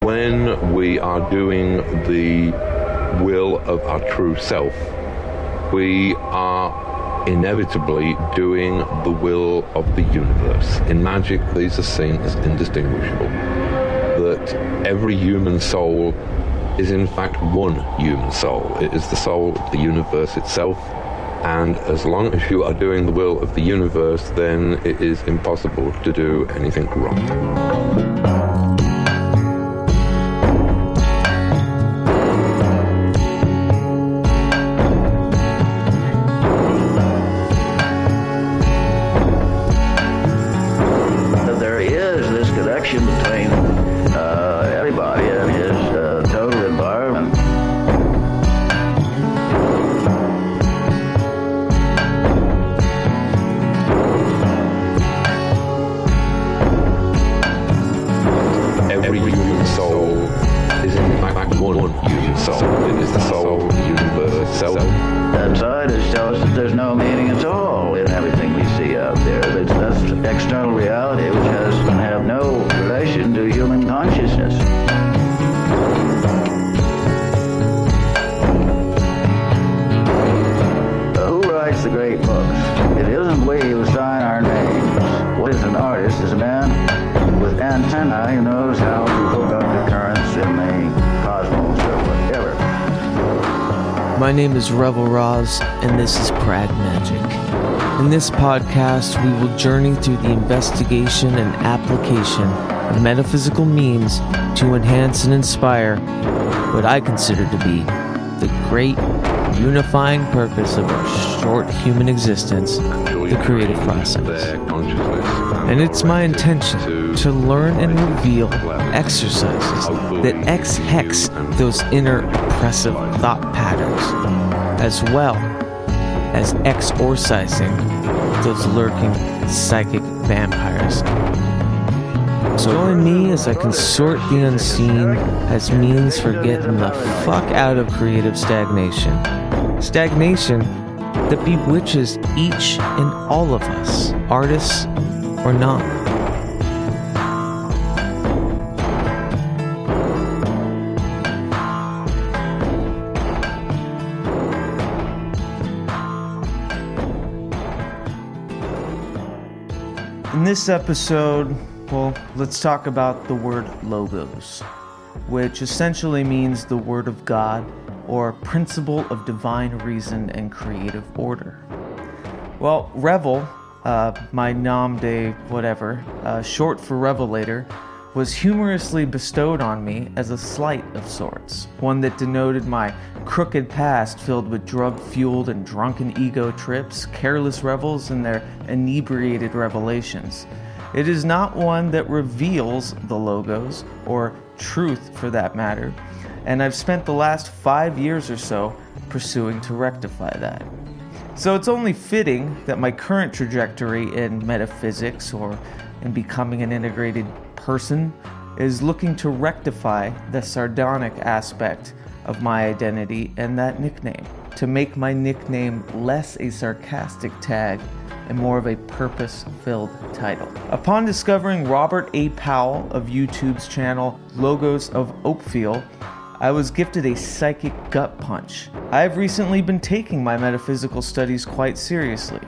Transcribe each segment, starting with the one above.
When we are doing the will of our true self, we are inevitably doing the will of the universe. In magic, these are seen as indistinguishable. That every human soul is in fact one human soul. It is the soul of the universe itself. And as long as you are doing the will of the universe, then it is impossible to do anything wrong. Between everybody and his total environment. Every human soul is in fact one human soul. It is the soul of the universe itself. That scientists tell us that there's no meaning at all in everything we see out there. That's external reality which can have no relation to human consciousness. Who writes the great books? It isn't we who sign our names. What is an artist? Is a man with antennae who knows how to hook up the currents in the cosmos or whatever. My name is Revel and this is Pragmagick. In this podcast, we will journey through the investigation and application of metaphysical means to enhance and inspire what I consider to be the great unifying purpose of our short human existence, the creative process. And it's my intention to learn and reveal exercises that X-hex those inner oppressive thought patterns, as well as exorcising those lurking psychic vampires. So join me as I consort the unseen as means for getting the fuck out of creative stagnation. Stagnation that bewitches each and all of us, artists or not. In this episode, well, let's talk about the word LOGOS, which essentially means the word of God or principle of divine reason and creative order. Well, Revel, my nom de whatever, short for Revelator, was humorously bestowed on me as a slight of sorts, one that denoted my crooked past filled with drug-fueled and drunken ego trips, careless revels, and their inebriated revelations. It is not one that reveals the logos, or truth for that matter, and I've spent the last 5 years or so pursuing to rectify that. So it's only fitting that my current trajectory in metaphysics, or in becoming an integrated person, is looking to rectify the sardonic aspect of my identity and that nickname, to make my nickname less a sarcastic tag and more of a purpose-filled title. Upon discovering Robert A. Powell of YouTube's channel LOGOS of Ophiel, I was gifted a psychic gut punch. I have recently been taking my metaphysical studies quite seriously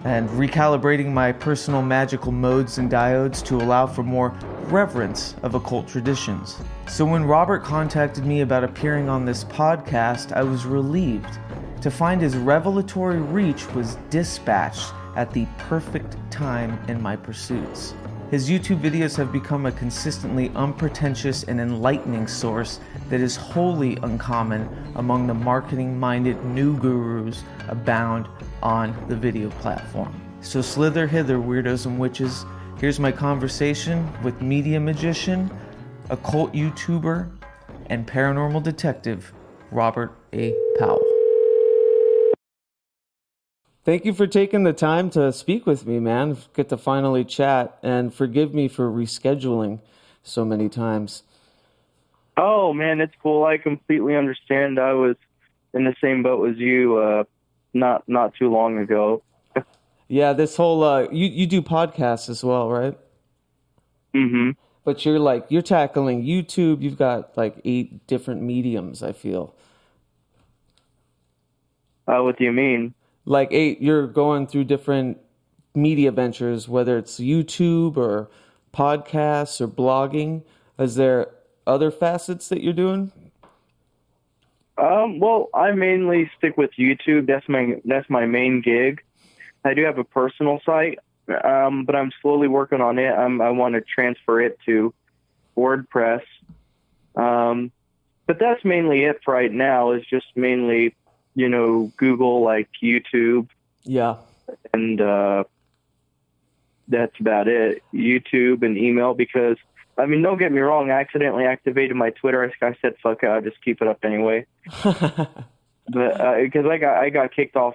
and recalibrating my personal magical modes and diodes to allow for more reverence of occult traditions. So when Robert contacted me about appearing on this podcast, I was relieved to find his revelatory reach was dispatched at the perfect time in my pursuits. His YouTube videos have become a consistently unpretentious and enlightening source that is wholly uncommon among the marketing-minded new gurus abound on the video platform. So slither hither, weirdos and witches. Here's my conversation with media magician, occult YouTuber, and paranormal detective, Robert A. Powell. Thank you for taking the time to speak with me, man. Get to finally chat, and forgive me for rescheduling so many times. Oh, man, it's cool. I completely understand. I was in the same boat as you not too long ago. Yeah, this whole, you do podcasts as well, right? Mm-hmm. But you're tackling YouTube. You've got like 8 different mediums, I feel. What do you mean? Like 8, you're going through different media ventures, whether it's YouTube or podcasts or blogging. Is there other facets that you're doing? Well, I mainly stick with YouTube. That's my main gig. I do have a personal site, but I'm slowly working on it. I want to transfer it to WordPress. But that's mainly it for right now. Is just mainly, Google, like YouTube. Yeah. And that's about it. YouTube and email, because, don't get me wrong, I accidentally activated my Twitter. I said, fuck it, I'll just keep it up anyway. But because I got kicked off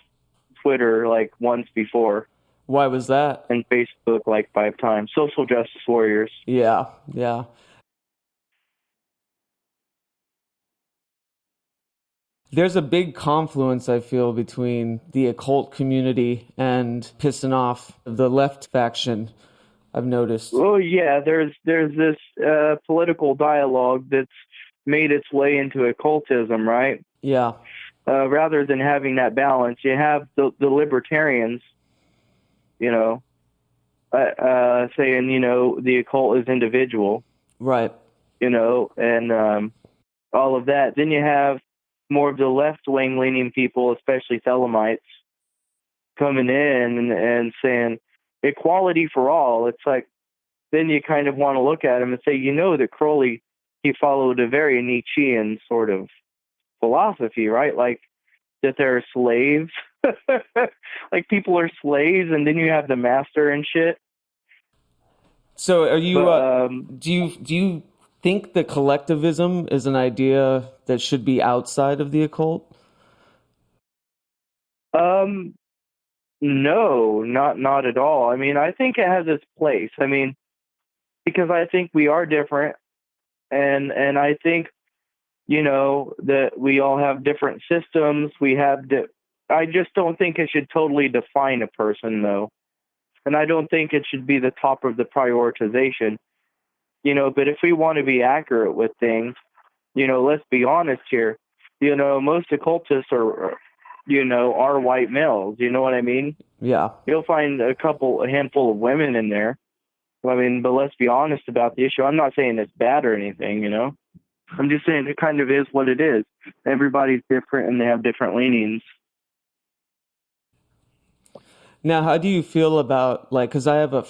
Twitter like once before. Why was that? And Facebook like 5 times. Social justice warriors. Yeah. There's a big confluence, I feel, between the occult community and pissing off the left faction, I've noticed. Oh, yeah, there's this political dialogue that's made its way into occultism, right? Yeah. Rather than having that balance, you have the libertarians, saying, the occult is individual. Right. And all of that. Then you have more of the left-wing leaning people, especially Thelemites, coming in and saying equality for all. It's like, then you kind of want to look at him and say, that Crowley, he followed a very Nietzschean sort of philosophy, right? Like that they're slaves, like people are slaves, and then you have the master and shit. So are you, do you think that collectivism is an idea that should be outside of the occult? No, not at all. I think it has its place. Because I think we are different, and I think, that we all have different systems. I just don't think it should totally define a person, though. And I don't think it should be the top of the prioritization. But if we want to be accurate with things, let's be honest here. Most occultists are white males. You know what I mean? Yeah. You'll find a handful of women in there. But let's be honest about the issue. I'm not saying it's bad or anything, I'm just saying it kind of is what it is. Everybody's different and they have different leanings. Now, how do you feel about, because I have a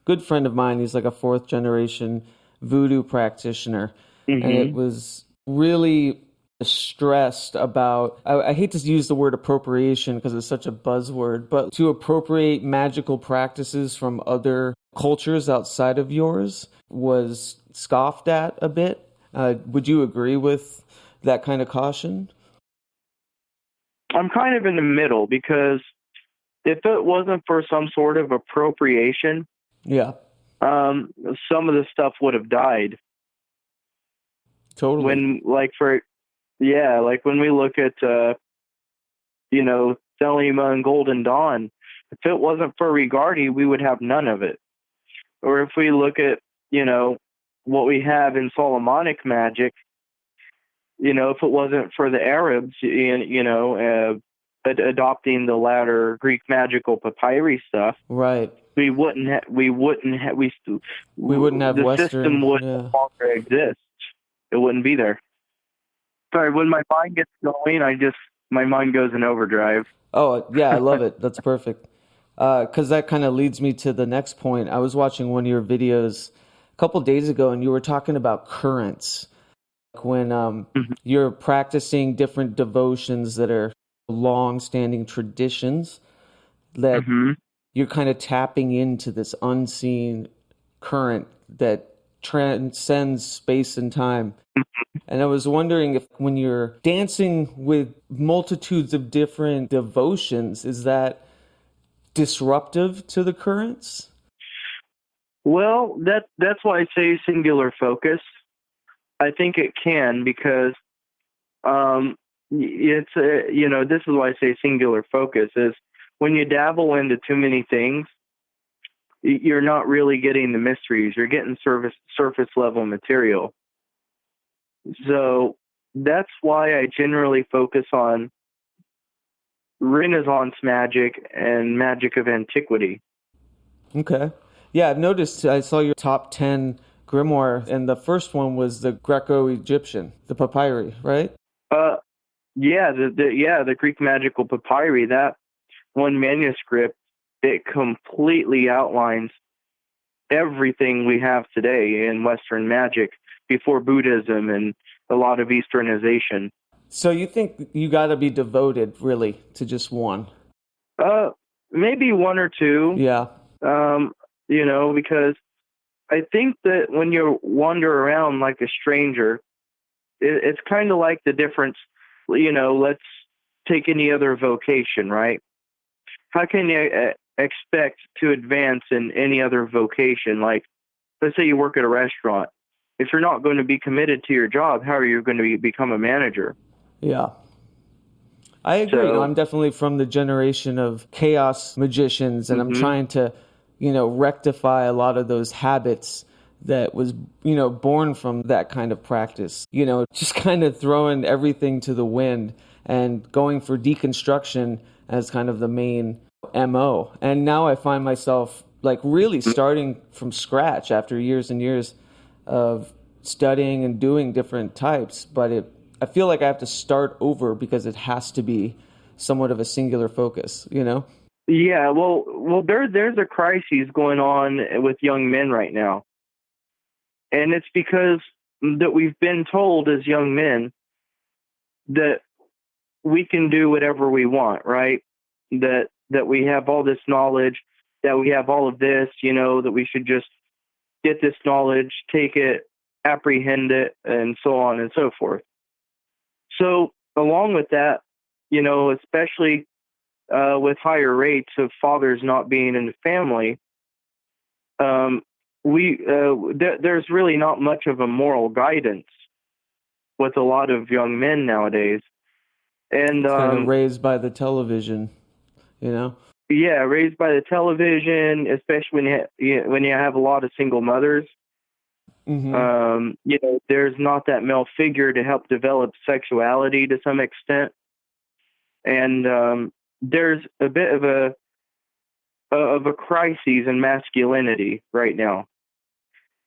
good friend of mine, he's like a 4th generation voodoo practitioner, and it was really stressed about, I hate to use the word appropriation because it's such a buzzword, but to appropriate magical practices from other cultures outside of yours was scoffed at a bit. Would you agree with that kind of caution? I'm kind of in the middle, because if it wasn't for some sort of appropriation, yeah, some of the stuff would have died. Totally. When we look at, Thelema and Golden Dawn, if it wasn't for Rigardi, we would have none of it. Or if we look at, what we have in Solomonic magic, if it wasn't for the Arabs, adopting the latter Greek magical papyri stuff, right? We wouldn't have the Western, system would no longer exist. It wouldn't be there. Sorry, when my mind gets going, my mind goes in overdrive. Oh yeah, I love it. That's perfect. Because that kind of leads me to the next point. I was watching one of your videos a couple days ago, and you were talking about currents. When you're practicing different devotions that are long-standing traditions, that you're kind of tapping into this unseen current that transcends space and time. And I was wondering if when you're dancing with multitudes of different devotions, is that disruptive to the currents? Well, that's why I say singular focus. I think it can, because it's this is why I say singular focus is when you dabble into too many things, you're not really getting the mysteries. You're getting surface level material. So that's why I generally focus on Renaissance magic and magic of antiquity. Okay. Yeah, I've noticed, I saw your top 10 grimoire, and the first one was the Greco-Egyptian, the papyri, right? Yeah, the Greek magical papyri, that one manuscript, it completely outlines everything we have today in Western magic before Buddhism and a lot of Easternization. So you think you got to be devoted, really, to just one? Maybe one or two. Yeah. Because I think that when you wander around like a stranger, it's kind of like the difference, let's take any other vocation, right? How can you expect to advance in any other vocation? Like, let's say you work at a restaurant. If you're not going to be committed to your job, how are you going to become a manager? Yeah. I agree. So, I'm definitely from the generation of chaos magicians, and I'm trying to, rectify a lot of those habits that was, born from that kind of practice. Just kind of throwing everything to the wind and going for deconstruction as kind of the main MO. And now I find myself like really starting from scratch after years and years of studying and doing different types, but I feel like I have to start over because it has to be somewhat of a singular focus, Yeah, well, there's a crisis going on with young men right now, and it's because that we've been told as young men that we can do whatever we want, right? That we have all this knowledge, that we have all of this, that we should just get this knowledge, take it, apprehend it, and so on and so forth. So along with that, especially with higher rates of fathers not being in the family, there's really not much of a moral guidance with a lot of young men nowadays. And it's kind of raised by the television, Yeah, raised by the television, especially when you have a lot of single mothers. There's not that male figure to help develop sexuality to some extent, and there's a bit of a crisis in masculinity right now,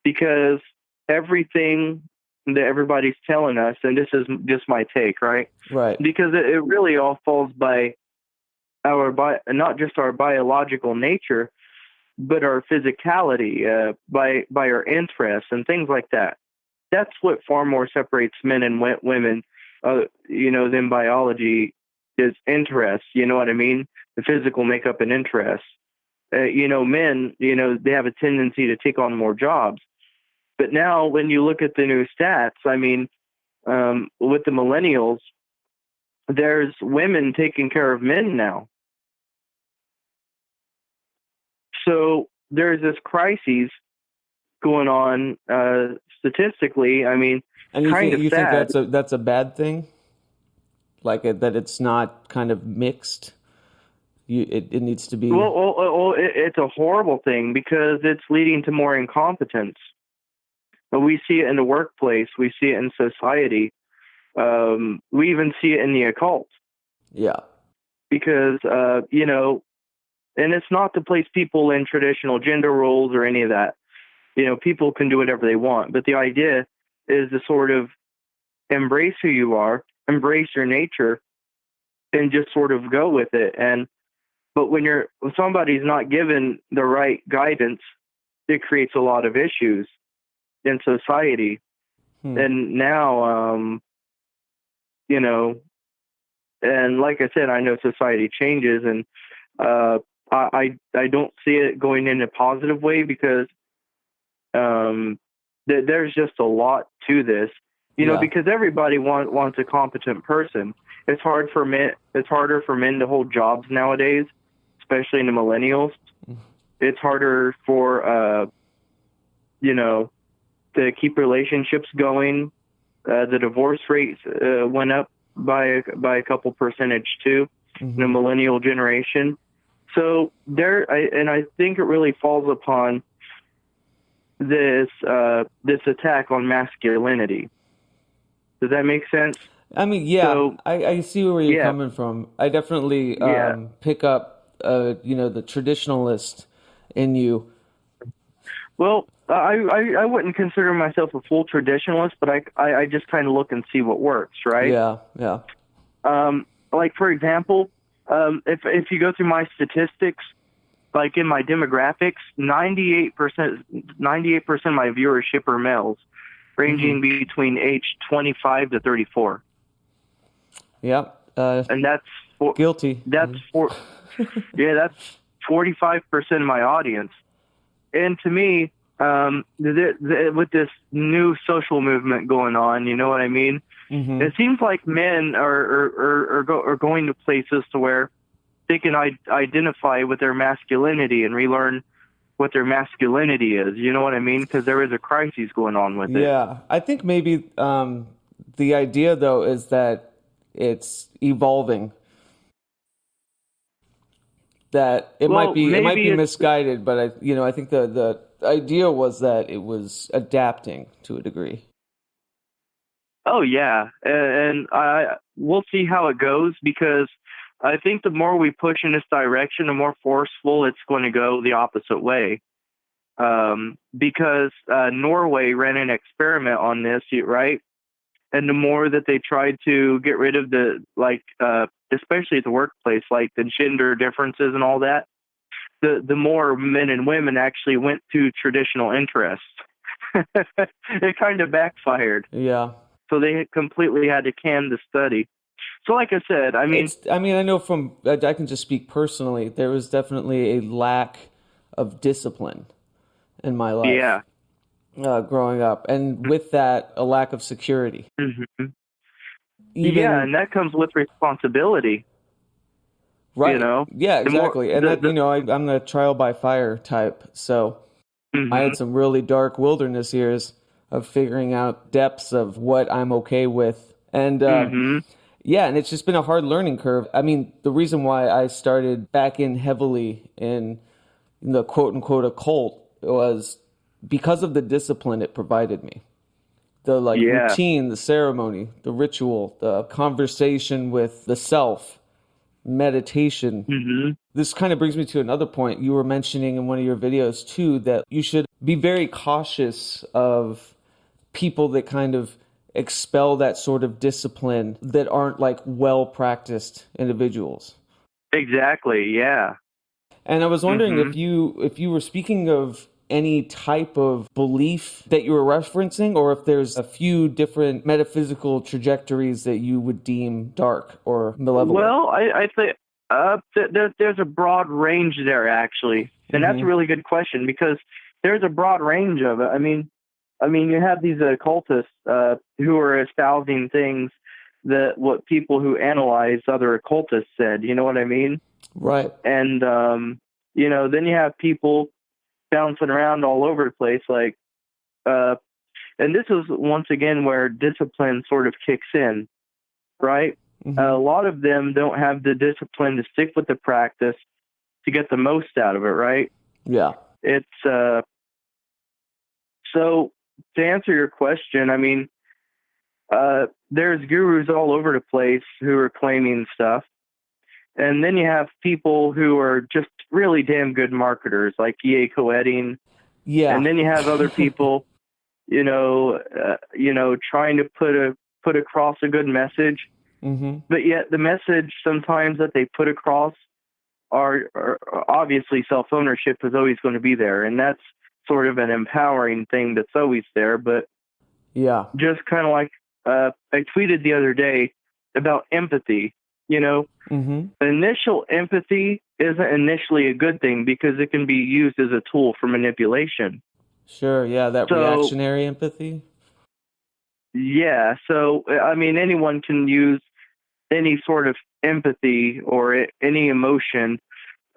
because everything that everybody's telling us, and this is just my take, right? Right. Because it really all falls by not just our biological nature, but our physicality, by our interests and things like that. That's what far more separates men and women, than biology is interest. You know what I mean? The physical makeup and interest. Men, they have a tendency to take on more jobs. But now when you look at the new stats, with the millennials, there's women taking care of men now. So there's this crisis going on statistically. And you kind think of you sad. think that's a bad thing? Like that it's not kind of mixed? It needs to be. Well, it's a horrible thing because it's leading to more incompetence. We see it in the workplace. We see it in society. We even see it in the occult. Yeah. Because, and it's not to place people in traditional gender roles or any of that. People can do whatever they want. But the idea is to sort of embrace who you are, embrace your nature, and just sort of go with it. But when somebody's not given the right guidance, it creates a lot of issues in society. And now, and like I said, I know society changes, and I don't see it going in a positive way because there's just a lot to this, because everybody wants a competent person. It's hard for men. It's harder for men to hold jobs nowadays, especially in the millennials. It's harder for to keep relationships going. The divorce rates went up by a couple percentage too in the millennial generation. So I think it really falls upon this attack on masculinity. Does that make sense? I mean, yeah, So I see where you're yeah, coming from. I definitely yeah. pick up, the traditionalist in you. Well, I wouldn't consider myself a full traditionalist, but I just kind of look and see what works, right? Yeah, yeah. Like for example, if you go through my statistics, like in my demographics, 98% of my viewership are males, ranging between age 25 to 34. Yeah. And that's Guilty. That's that's 45% of my audience. And to me, with this new social movement going on, you know what I mean? Mm-hmm. It seems like men are going to places to where they can identify with their masculinity and relearn what their masculinity is. You know what I mean? Because there is a crisis going on with it. Yeah, I think maybe the idea though is that it's evolving. That it might be misguided, but I think the idea was that it was adapting to a degree. Oh yeah, and we'll see how it goes, because I think the more we push in this direction, the more forceful it's going to go the opposite way. Because Norway ran an experiment on this, right? And the more that they tried to get rid of especially at the workplace, like the gender differences and all that, the more men and women actually went to traditional interests. It kind of backfired. Yeah. So they completely had to can the study. So like I said, I know I can just speak personally, there was definitely a lack of discipline in my life. Yeah. Growing up, and with that, a lack of security. Mm-hmm. And that comes with responsibility. Right. You know? Yeah, exactly. I'm the trial by fire type, so I had some really dark wilderness years of figuring out depths of what I'm okay with, and and it's just been a hard learning curve. I mean, the reason why I started back in heavily in the quote unquote occult was because of the discipline it provided me. The routine, the ceremony, the ritual, the conversation with the self, meditation. Mm-hmm. This kind of brings me to another point you were mentioning in one of your videos too, that you should be very cautious of people that kind of expel that sort of discipline that aren't like well practiced individuals. Exactly, yeah. And I was wondering if you were speaking of any type of belief that you were referencing, or if there's a few different metaphysical trajectories that you would deem dark or malevolent. Well, I think there's a broad range there, actually. And that's a really good question, because there's a broad range of it. I mean, you have these occultists who are espousing things that what people who analyze other occultists said. You know what I mean? Right. And, then you have people bouncing around all over the place, and this is once again where discipline sort of kicks in, right? A lot of them don't have the discipline to stick with the practice to get the most out of it, right? Yeah. It's so to answer your question, I mean, there's gurus all over the place who are claiming stuff. And then you have people who are just really damn good marketers, like E.A. Coedding. Yeah. And then you have other people, trying to put across a good message. But yet the message sometimes that they put across are obviously self-ownership is always going to be there. And that's sort of an empowering thing that's always there. But yeah, just kind of like I tweeted the other day about empathy. Initial empathy isn't initially a good thing, because it can be used as a tool for manipulation. Sure, yeah, that reactionary empathy. Yeah, so, I mean, anyone can use any sort of empathy or any emotion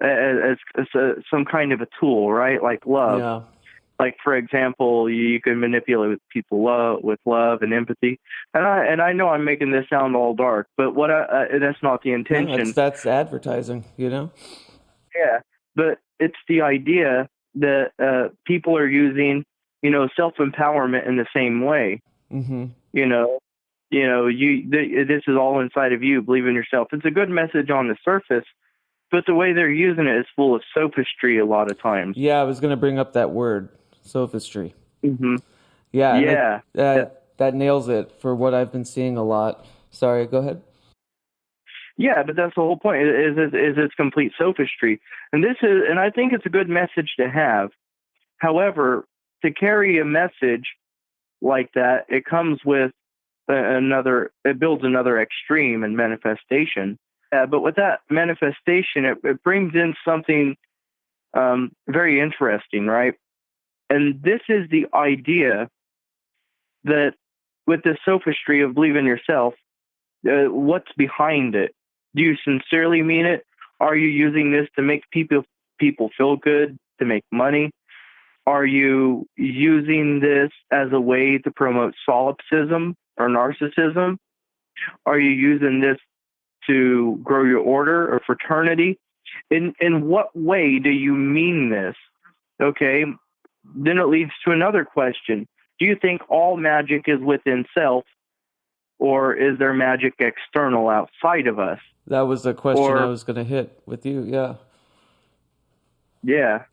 as some kind of a tool, right? Like love. Yeah. Like, for example, you can manipulate people with love and empathy. And I know I'm making this sound all dark, but that's not the intention. No, that's advertising, Yeah, but it's the idea that people are using, self-empowerment in the same way. Mm-hmm. This is all inside of you. Believe in yourself. It's a good message on the surface, but the way they're using it is full of sophistry a lot of times. Yeah, I was going to bring up that word, sophistry. Mm-hmm. Yeah. Yeah. That nails it for what I've been seeing a lot. Sorry, go ahead. Yeah, but that's the whole point. Is it's complete sophistry, and I think it's a good message to have. However, to carry a message like that, it comes with it builds another extreme in manifestation. But with that manifestation, it brings in something very interesting, right? And this is the idea that with the sophistry of believe in yourself, what's behind it? Do you sincerely mean it? Are you using this to make people feel good, to make money? Are you using this as a way to promote solipsism or narcissism? Are you using this to grow your order or fraternity? In what way do you mean this? Okay, then it leads to another question. Do you think all magic is within self, or is there magic external outside of us? That was the question I was going to hit with you, yeah. Yeah.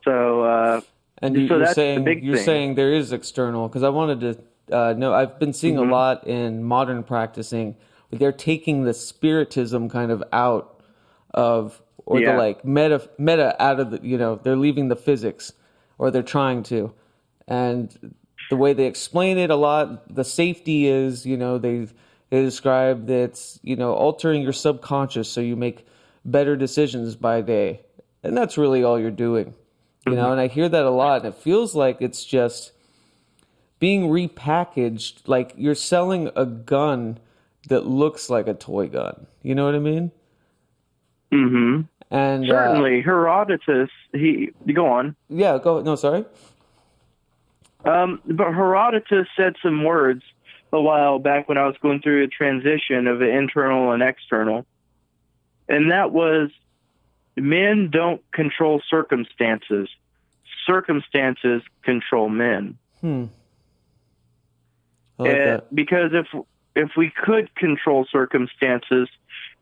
So, and so you're that's saying, the big thing. Saying there is external, because I wanted to know, I've been seeing a lot in modern practicing, where they're taking the spiritism kind of out of, or the like meta out of the, they're leaving the physics, or they're trying to. And the way they explain it a lot, the safety is, they describe that it's, altering your subconscious so you make better decisions by day. And that's really all you're doing, and I hear that a lot. And it feels like it's just being repackaged, like you're selling a gun that looks like a toy gun. You know what I mean? Mm-hmm. And certainly, Herodotus, go on. Yeah, go. No, sorry. But Herodotus said some words a while back when I was going through a transition of internal and external. And that was, men don't control circumstances. Circumstances control men. I like that. Because if we could control circumstances,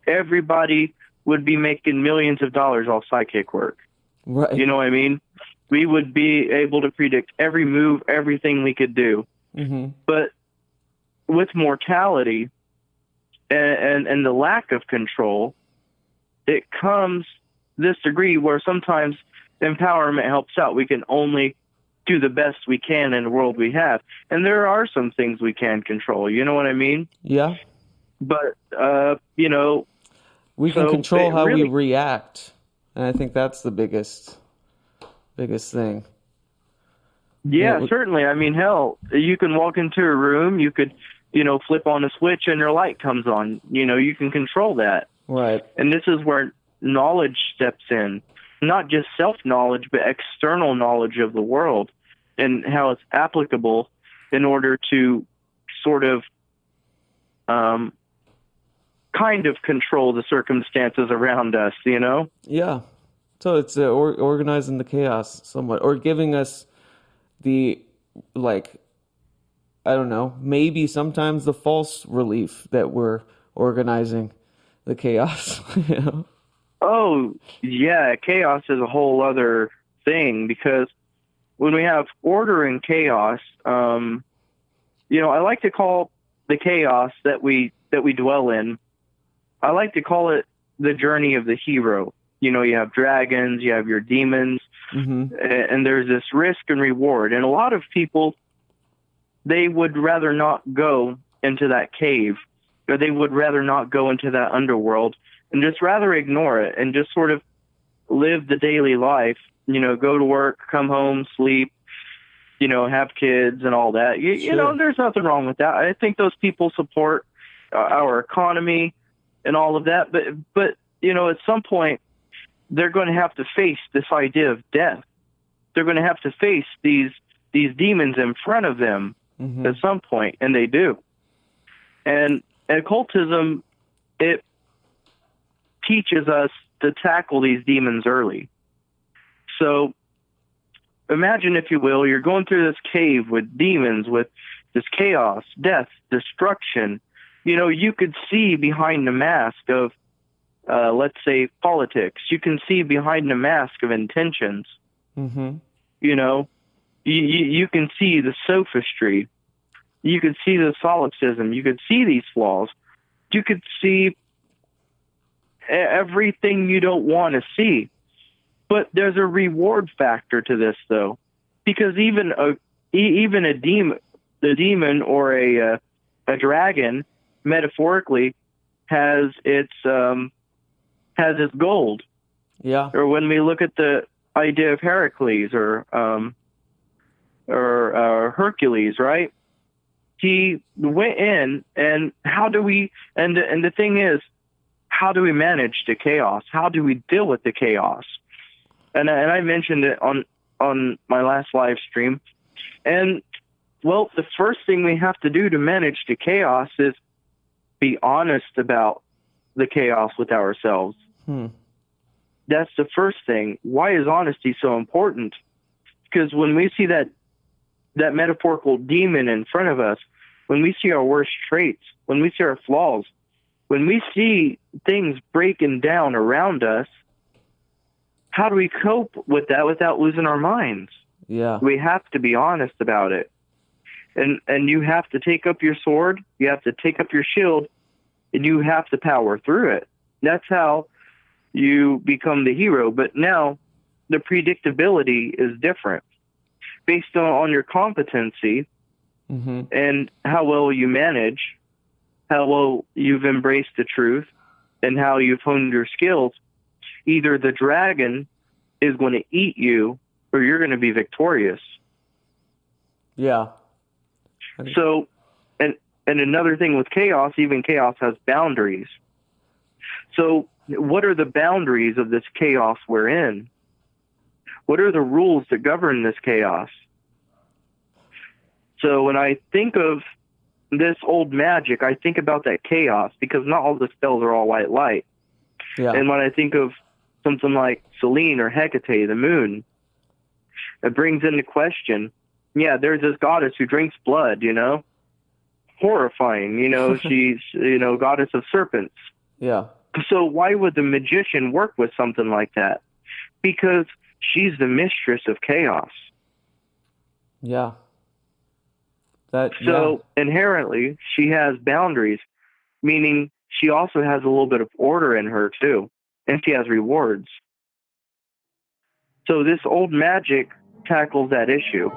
everybody would be making millions of dollars off psychic work. Right. You know what I mean? We would be able to predict every move, everything we could do. Mm-hmm. But with mortality and the lack of control, it comes this degree where sometimes empowerment helps out. We can only do the best we can in the world we have. And there are some things we can control. You know what I mean? Yeah. But, we can control how we react. And I think that's the biggest thing. Yeah, certainly. I mean, hell, you can walk into a room, you could, flip on a switch and your light comes on. You can control that. Right. And this is where knowledge steps in. Not just self-knowledge, but external knowledge of the world and how it's applicable in order to sort of kind of control the circumstances around us, Yeah. So it's organizing the chaos somewhat, or giving us the, I don't know, maybe sometimes the false relief that we're organizing the chaos. Oh, yeah, chaos is a whole other thing, because when we have order and chaos, I like to call the chaos that we dwell in, I like to call it the journey of the hero. You have dragons, you have your demons, and there's this risk and reward. And a lot of people, they would rather not go into that cave, or they would rather not go into that underworld, and just rather ignore it and just sort of live the daily life, go to work, come home, sleep, have kids and all that. There's nothing wrong with that. I think those people support our economy and all of that. But at some point, they're going to have to face this idea of death. They're going to have to face these demons in front of them at some point, and they do. And occultism, it teaches us to tackle these demons early. So imagine, if you will, you're going through this cave with demons, with this chaos, death, destruction. You know, you could see behind the mask of, let's say, politics. You can see behind the mask of intentions. Mm-hmm. You know, you can see the sophistry. You could see the solipsism. You could see these flaws. You could see everything you don't want to see. But there's a reward factor to this, though, because even a demon or a dragon, metaphorically, has its gold. Yeah. Or when we look at the idea of Heracles or Hercules, right? He went in, and how do we? And the thing is, how do we manage the chaos? How do we deal with the chaos? And I mentioned it on my last live stream. And well, the first thing we have to do to manage the chaos is be honest about the chaos with ourselves. That's the first thing. Why is honesty so important? Because when we see that metaphorical demon in front of us, when we see our worst traits, when we see our flaws, when we see things breaking down around us, how do we cope with that without losing our minds? Yeah. We have to be honest about it. And you have to take up your sword, you have to take up your shield, and you have to power through it. That's how you become the hero. But now the predictability is different. Based on your competency and how well you manage, how well you've embraced the truth, and how you've honed your skills, either the dragon is going to eat you or you're going to be victorious. Yeah. So, and another thing with chaos, even chaos has boundaries. So what are the boundaries of this chaos we're in? What are the rules that govern this chaos? So when I think of this old magic, I think about that chaos, because not all the spells are all white light. Yeah. And when I think of something like Selene or Hecate, the moon, it brings into question, yeah, there's this goddess who drinks blood, you know, horrifying, you know, she's, you know, goddess of serpents. Yeah. So why would the magician work with something like that? Because she's the mistress of chaos. Yeah. So inherently, she has boundaries, meaning she also has a little bit of order in her too, and she has rewards. So this old magic tackles that issue.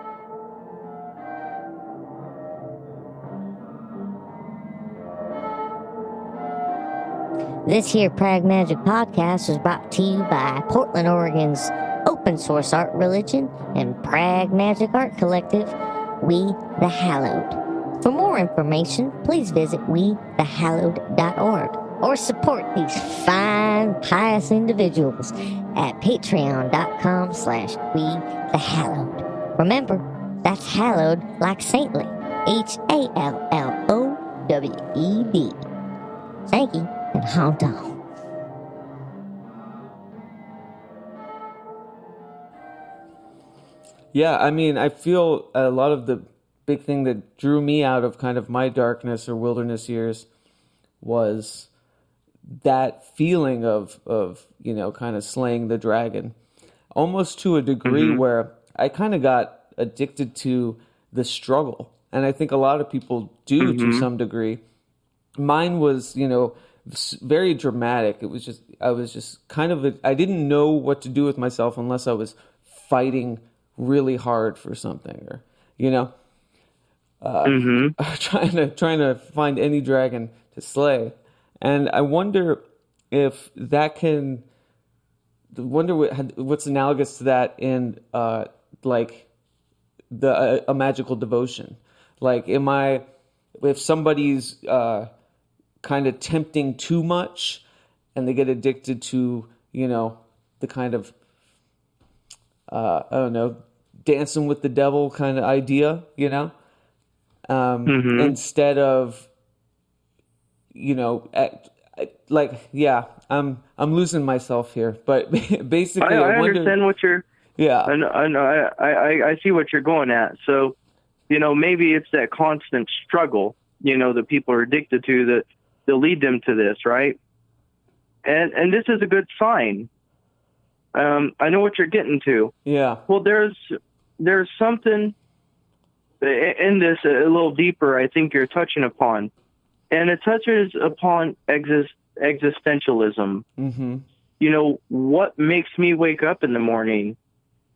This here Pragmagick podcast is brought to you by Portland, Oregon's open source art religion and Pragmagick Art Collective, We the Hallowed. For more information, please visit wethehallowed.org or support these fine, pious individuals at patreon.com/wethehallowed. Remember, that's hallowed like saintly. HALLOWED. Thank you, and hold on. Yeah, I mean, I feel a lot of the big thing that drew me out of kind of my darkness or wilderness years was that feeling of you know, kind of slaying the dragon, almost to a degree where I kind of got addicted to the struggle. And I think a lot of people do to some degree. Mine was, you know, very dramatic. It was just, I was just kind of, I didn't know what to do with myself unless I was fighting really hard for something, or, you know, trying to find any dragon to slay. And I wonder if that can, what's analogous to that in like a magical devotion. Like, if somebody's kind of tempting too much and they get addicted to, you know, the kind of, I don't know, dancing with the devil kind of idea, you know, instead of, you know, I'm losing myself here, but basically, I wonder. understand what you're. Yeah. I see what you're going at. So, maybe it's that constant struggle, that people are addicted to that lead them to this, right? And this is a good sign. I know what you're getting to. Yeah. Well, there's something in this a little deeper. I think you're touching upon, and it touches upon existentialism. Mm-hmm. What makes me wake up in the morning?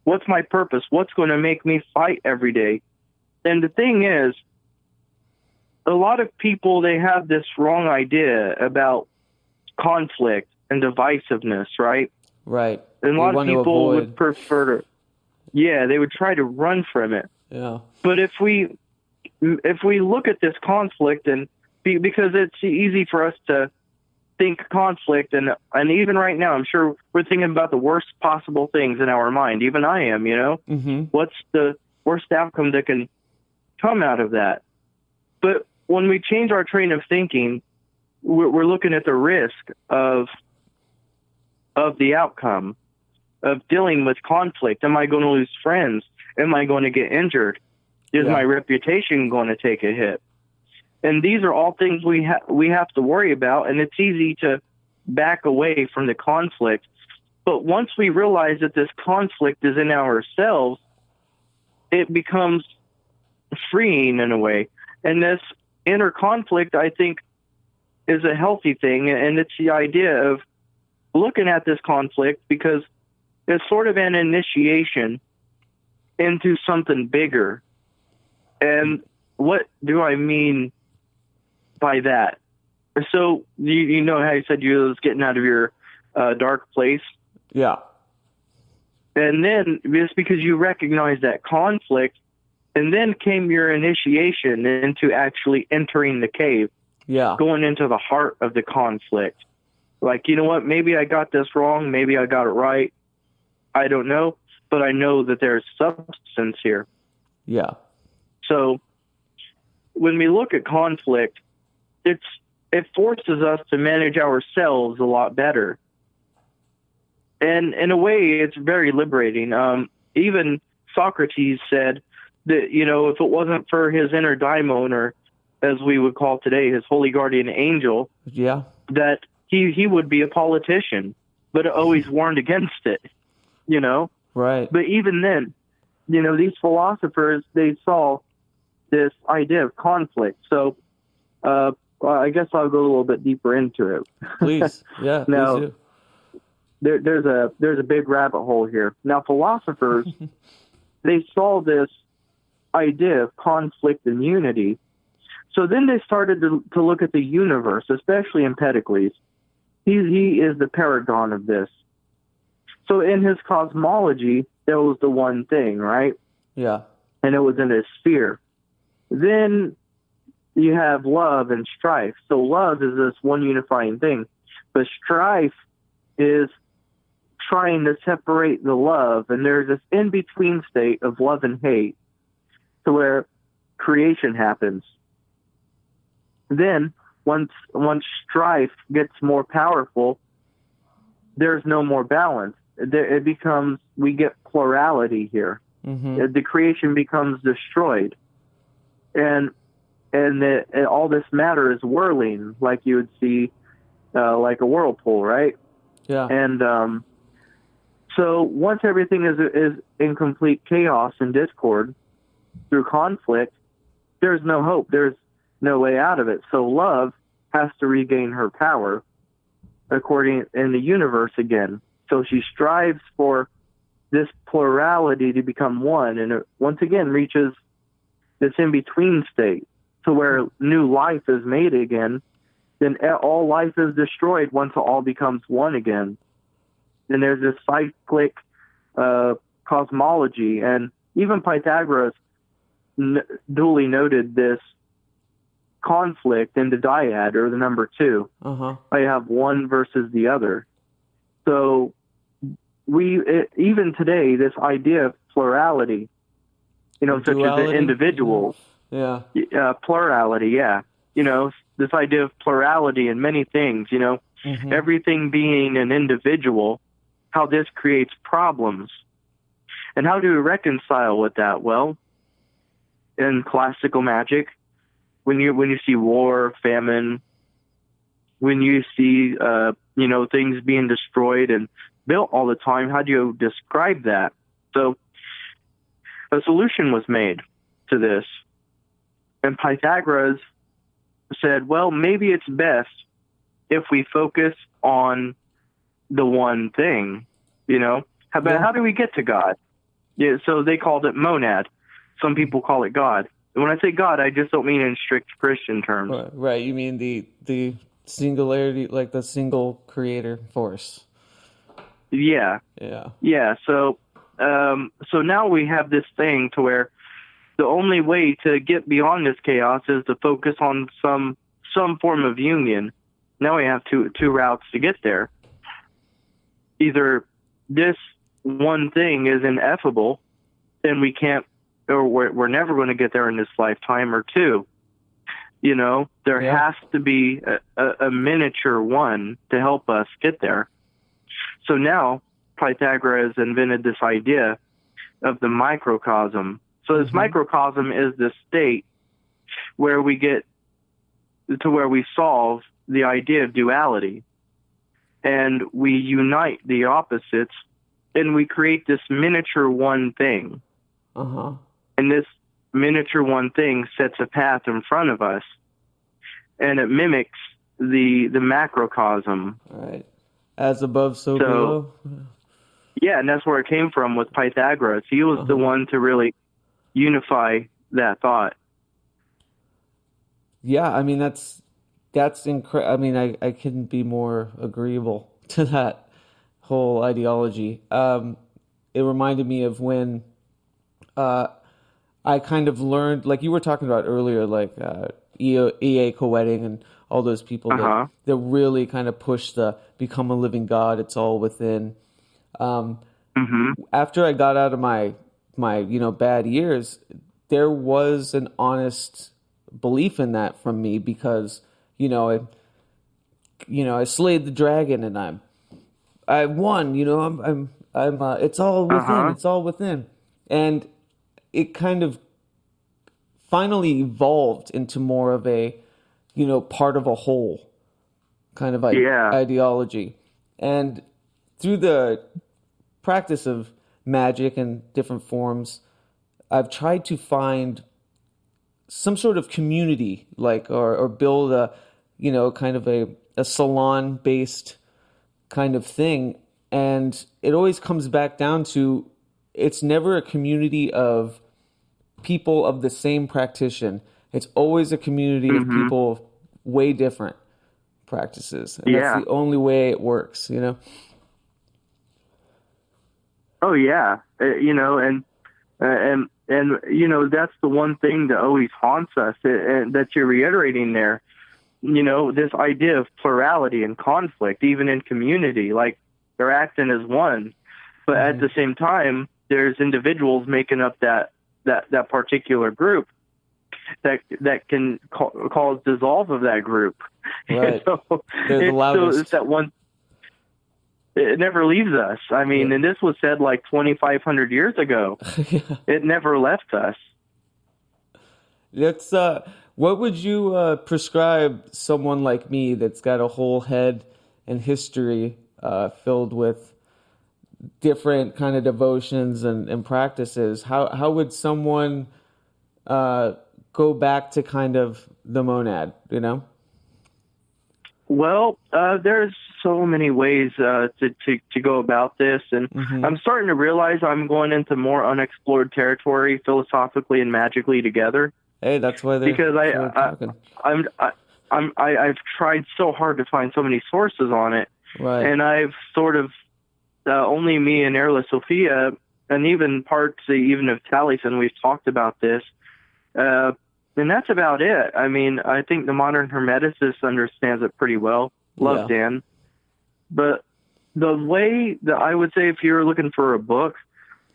What's my purpose? What's going to make me fight every day? And the thing is, a lot of people, they have this wrong idea about conflict and divisiveness, right? Right. And a lot of people would prefer to, they would try to run from it. Yeah. But if we look at this conflict, and because it's easy for us to think conflict, and even right now, I'm sure we're thinking about the worst possible things in our mind. Even I am, Mm-hmm. What's the worst outcome that can come out of that? But when we change our train of thinking, we're looking at the risk of the outcome of dealing with conflict. Am I going to lose friends? Am I going to get injured? Is my reputation going to take a hit? And these are all things we have to worry about, and it's easy to back away from the conflict. But once we realize that this conflict is in ourselves, it becomes freeing in a way. And this inner conflict, I think, is a healthy thing, and it's the idea of looking at this conflict because it's sort of an initiation into something bigger. And what do I mean by that? So you know how you said you was getting out of your dark place? Yeah. And then it's because you recognize that conflict, and then came your initiation into actually entering the cave. Yeah. Going into the heart of the conflict. Like, you know what? Maybe I got this wrong. Maybe I got it right. I don't know. But I know that there's substance here. Yeah. So when we look at conflict, it forces us to manage ourselves a lot better. And in a way, it's very liberating. Even Socrates said that, if it wasn't for his inner daimon, or as we would call today, his holy guardian angel, that he would be a politician, but always warned against it, Right. But even then, these philosophers, they saw this idea of conflict. So I guess I'll go a little bit deeper into it. Please. Yeah, now, please do. there's a big rabbit hole here. Now, philosophers, they saw this idea of conflict and unity. So then they started to look at the universe, especially Empedocles. He is the paragon of this. So in his cosmology, there was the one thing, right? Yeah. And it was in a sphere. Then you have love and strife. So love is this one unifying thing. But strife is trying to separate the love. And there's this in-between state of love and hate to where creation happens. Then, once strife gets more powerful, there's no more balance. It becomes, we get plurality here. Mm-hmm. The creation becomes destroyed. And all this matter is whirling, like you would see, like a whirlpool, right? Yeah. And so once everything is in complete chaos and discord through conflict, there's no hope. There's no way out of it. So love has to regain her power according in the universe again. So she strives for this plurality to become one, and it once again reaches this in-between state to where new life is made again. Then all life is destroyed once it all becomes one again. And there's this cyclic cosmology, and even Pythagoras duly noted this conflict in the dyad, or the number two. I have one versus the other. So even today, this idea of plurality, such as the individuals, plurality, this idea of plurality in many things, everything being an individual, how this creates problems. And how do we reconcile with that? Well, in classical magic, when you see war, famine, when you see things being destroyed and built all the time, how do you describe that? So a solution was made to this, and Pythagoras said, well, maybe it's best if we focus on the one thing, how do we get to God? Yeah, so they called it monad. Some people call it God. And when I say God, I just don't mean in strict Christian terms. Right. You mean the singularity, like the single creator force. Yeah. So now we have this thing to where the only way to get beyond this chaos is to focus on some form of union. Now we have two routes to get there. Either this one thing is ineffable, and we can't, or we're never going to get there in this lifetime, or two, there has to be a miniature one to help us get there. So now Pythagoras invented this idea of the microcosm. So this microcosm is the state where we get to where we solve the idea of duality, and we unite the opposites, and we create this miniature one thing. And this miniature one thing sets a path in front of us, and it mimics the macrocosm. Right. As above, so below. Yeah, and that's where it came from with Pythagoras. He was the one to really unify that thought. Yeah, I mean, that's incredible. I mean, I couldn't be more agreeable to that whole ideology. It reminded me of when I kind of learned, like you were talking about earlier, like E.A. Coetting and all those people that really kind of push the become a living God, it's all within. After I got out of my bad years, there was an honest belief in that from me, because I slayed the dragon and I won. I'm it's all within. It's all within, and it kind of finally evolved into more of a part of a whole kind of ideology. And through the practice of magic and different forms, I've tried to find some sort of community, like or build a kind of a salon based kind of thing. And it always comes back down to, it's never a community of people of the same practitioner. It's always a community of people of way different practices. And that's the only way it works, Oh yeah. And that's the one thing that always haunts us, and that you're reiterating there. This idea of plurality and conflict, even in community, like they're acting as one, but at the same time, there's individuals making up that particular group that can cause dissolve of that group. Right. It's that one. It never leaves us. I mean, and this was said like 2,500 years ago. It never left us. That's what would you prescribe someone like me that's got a whole head and history filled with different kind of devotions and practices? How would someone go back to kind of the monad, Well, there's so many ways to go about this, and I'm starting to realize I'm going into more unexplored territory philosophically and magically together. Hey, that's why I've tried so hard to find so many sources on it, right. And I've sort of only me and Erla Sophia, and even parts even of Taliesin, we've talked about this. And that's about it. I mean, I think the modern Hermeticist understands it pretty well. Love Dan. But the way that I would say, if you're looking for a book,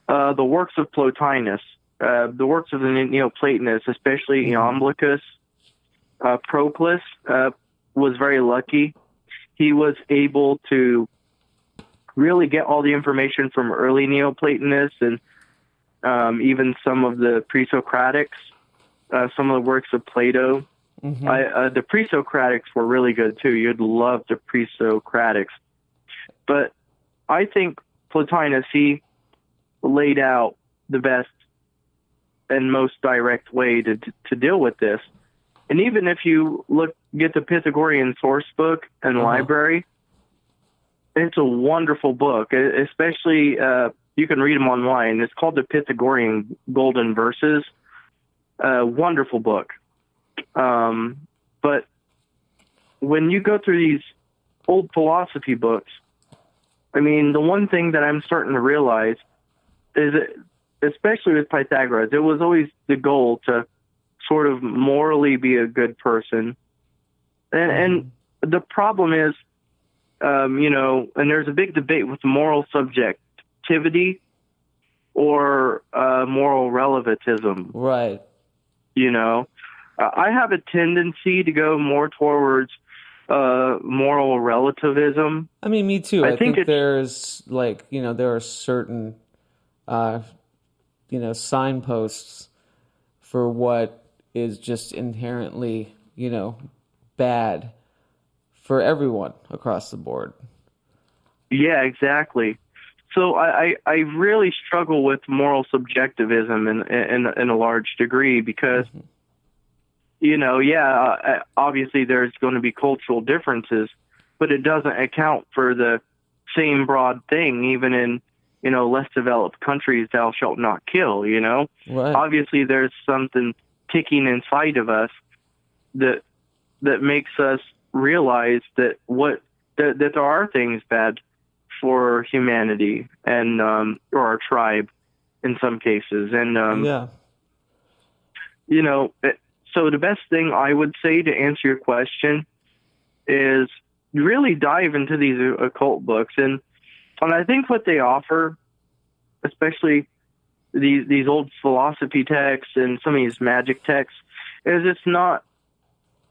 the works of Plotinus, the works of the Neoplatonists, especially Iamblichus, Proclus was very lucky. He was able to really get all the information from early Neoplatonists and even some of the pre-Socratics, some of the works of Plato. The pre-Socratics were really good too. You'd love the pre-Socratics. But I think Plotinus, he laid out the best and most direct way to deal with this. And even if you get the Pythagorean source book and library, it's a wonderful book. Especially, you can read them online. It's called the Pythagorean Golden Verses. Wonderful book. But when you go through these old philosophy books, I mean, the one thing that I'm starting to realize is that, especially with Pythagoras, it was always the goal to sort of morally be a good person. And the problem is, and there's a big debate with moral subjectivity or moral relativism. Right. I have a tendency to go more towards moral relativism. I mean, me too. I think there's there are certain, signposts for what is just inherently, bad for everyone across the board. Yeah, exactly. So I really struggle with moral subjectivism in a large degree because, obviously there's going to be cultural differences, but it doesn't account for the same broad thing, even in, less developed countries, thou shalt not kill, Right. Obviously there's something ticking inside of us that makes us realize that that there are things bad for humanity and or our tribe in some cases. And so the best thing I would say to answer your question is really dive into these occult books, and I think what they offer, especially these old philosophy texts and some of these magic texts, is it's not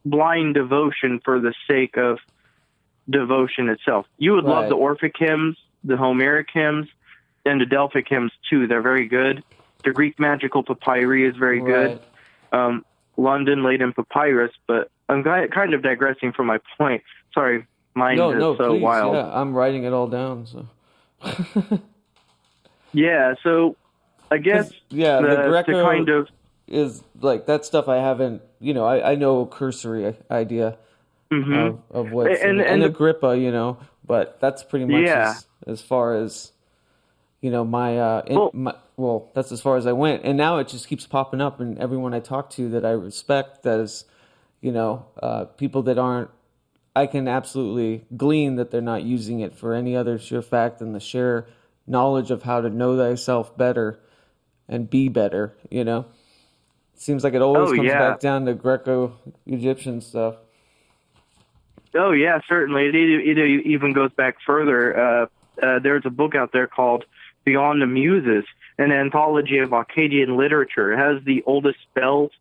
blind devotion for the sake of devotion itself. You would love the Orphic hymns, the Homeric hymns, and the Delphic hymns too. They're very good. The Greek magical papyri is very good. London laid in papyrus, but I'm kind of digressing from my point. Sorry, mine is so please, wild. Yeah, I'm writing it all down. So. Yeah, so I guess the Greco kind of is like that stuff. I haven't, I know a cursory idea of what's and Agrippa, but that's pretty much as far as that's as far as I went. And now it just keeps popping up, and everyone I talk to that I respect, that is, people that aren't, I can absolutely glean that they're not using it for any other sheer fact than the sheer knowledge of how to know thyself better and be better, It seems like it always comes back down to Greco-Egyptian stuff. Oh, yeah, certainly. It even goes back further. There's a book out there called Beyond the Muses, an anthology of Akkadian literature. It has the oldest spells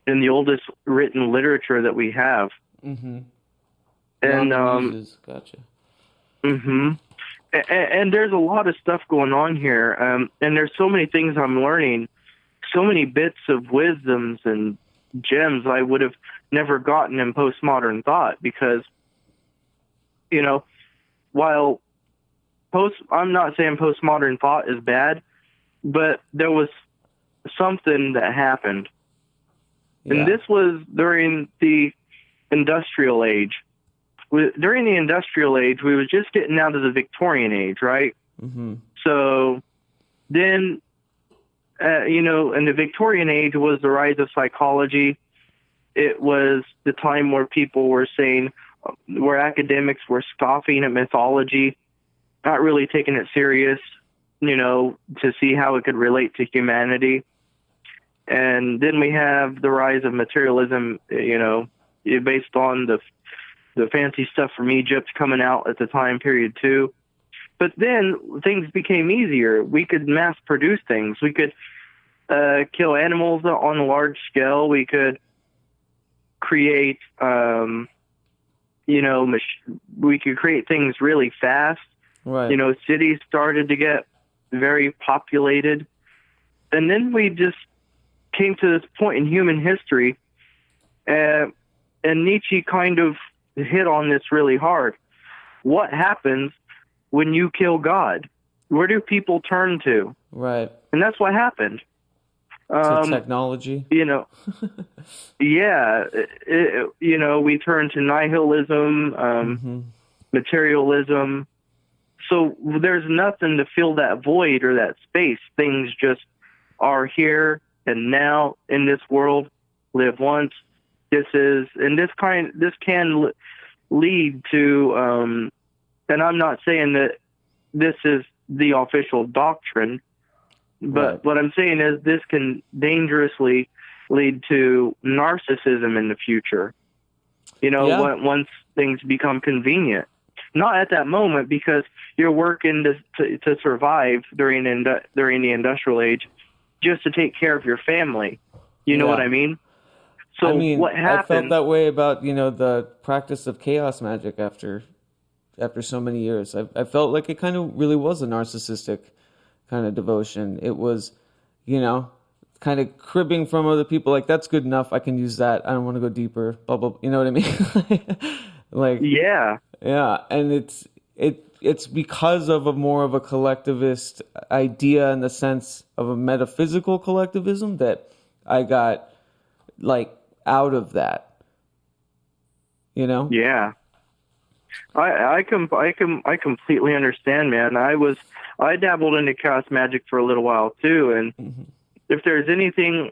and the oldest written literature that we have. Mm-hmm. And Muses. Gotcha. Mm-hmm. And there's a lot of stuff going on here, and there's so many things I'm learning, so many bits of wisdoms and gems I would have never gotten in postmodern thought, because, while I'm not saying postmodern thought is bad, but there was something that happened. Yeah. And this was during the Industrial Age. During the Industrial Age, we were just getting out of the Victorian Age, right? Mm-hmm. So then, in the Victorian Age was the rise of psychology. It was the time where people were saying, where academics were scoffing at mythology, not really taking it serious, to see how it could relate to humanity. And then we have the rise of materialism, based on the fancy stuff from Egypt coming out at the time period too. But then things became easier. We could mass produce things. We could kill animals on a large scale. We could create, we could create things really fast. Right. Cities started to get very populated. And then we just came to this point in human history, and Nietzsche kind of hit on this really hard. What happens when you kill God? Where do people turn to? Right. And that's what happened. So technology. Yeah. We turn to nihilism, materialism. So there's nothing to fill that void or that space. Things just are here and now in this world. Live once. This can lead to, and I'm not saying that this is the official doctrine, but what I'm saying is this can dangerously lead to narcissism in the future. Once things become convenient. Not at that moment, because you're working to survive during the industrial age, just to take care of your family. You know what I mean? So what happened? I felt that way about the practice of chaos magic after so many years. I felt like it kind of really was a narcissistic kind of devotion. It was, kind of cribbing from other people. Like, that's good enough. I can use that. I don't want to go deeper. Blah blah. You know what I mean? Yeah. And it's because of more of a collectivist idea in the sense of a metaphysical collectivism that I got out of that. Yeah. I completely understand, man. I dabbled into chaos magic for a little while too, and if there's anything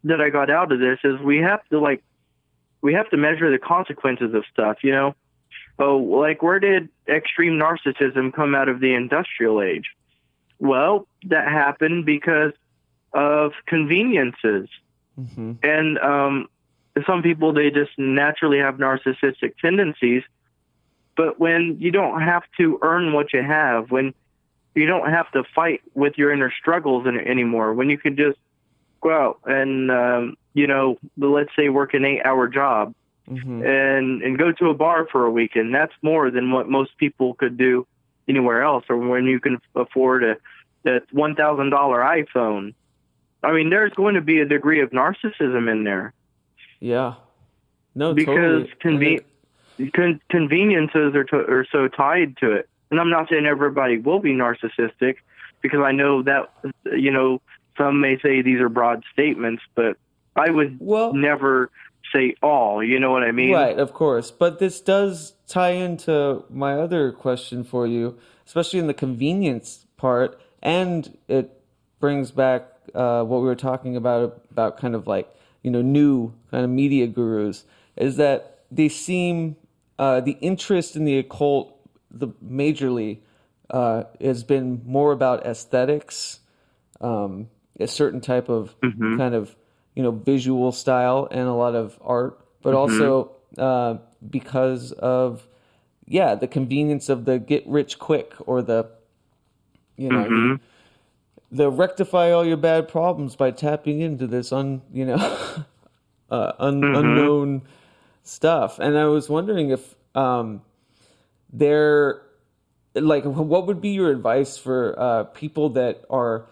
that I got out of this is we have to measure the consequences of stuff. Where did extreme narcissism come out of the industrial age? Well, that happened because of conveniences, and some people, they just naturally have narcissistic tendencies. But when you don't have to earn what you have, when you don't have to fight with your inner struggles anymore, when you can just go out and, let's say work an 8-hour job and go to a bar for a weekend, that's more than what most people could do anywhere else, or when you can afford a $1,000 iPhone. I mean, there's going to be a degree of narcissism in there. Yeah. No, because totally. Conveniences are so tied to it. And I'm not saying everybody will be narcissistic, because I know that, some may say these are broad statements, but I would never say all, you know what I mean? Right, of course. But this does tie into my other question for you, especially in the convenience part, and it brings back what we were talking about kind of new kind of media gurus, is that they seem the interest in the occult, majorly, has been more about aesthetics, a certain type of kind of visual style and a lot of art, but also because of the convenience of the get rich quick, or the the rectify all your bad problems by tapping into this unknown stuff. And I was wondering if what would be your advice for people that are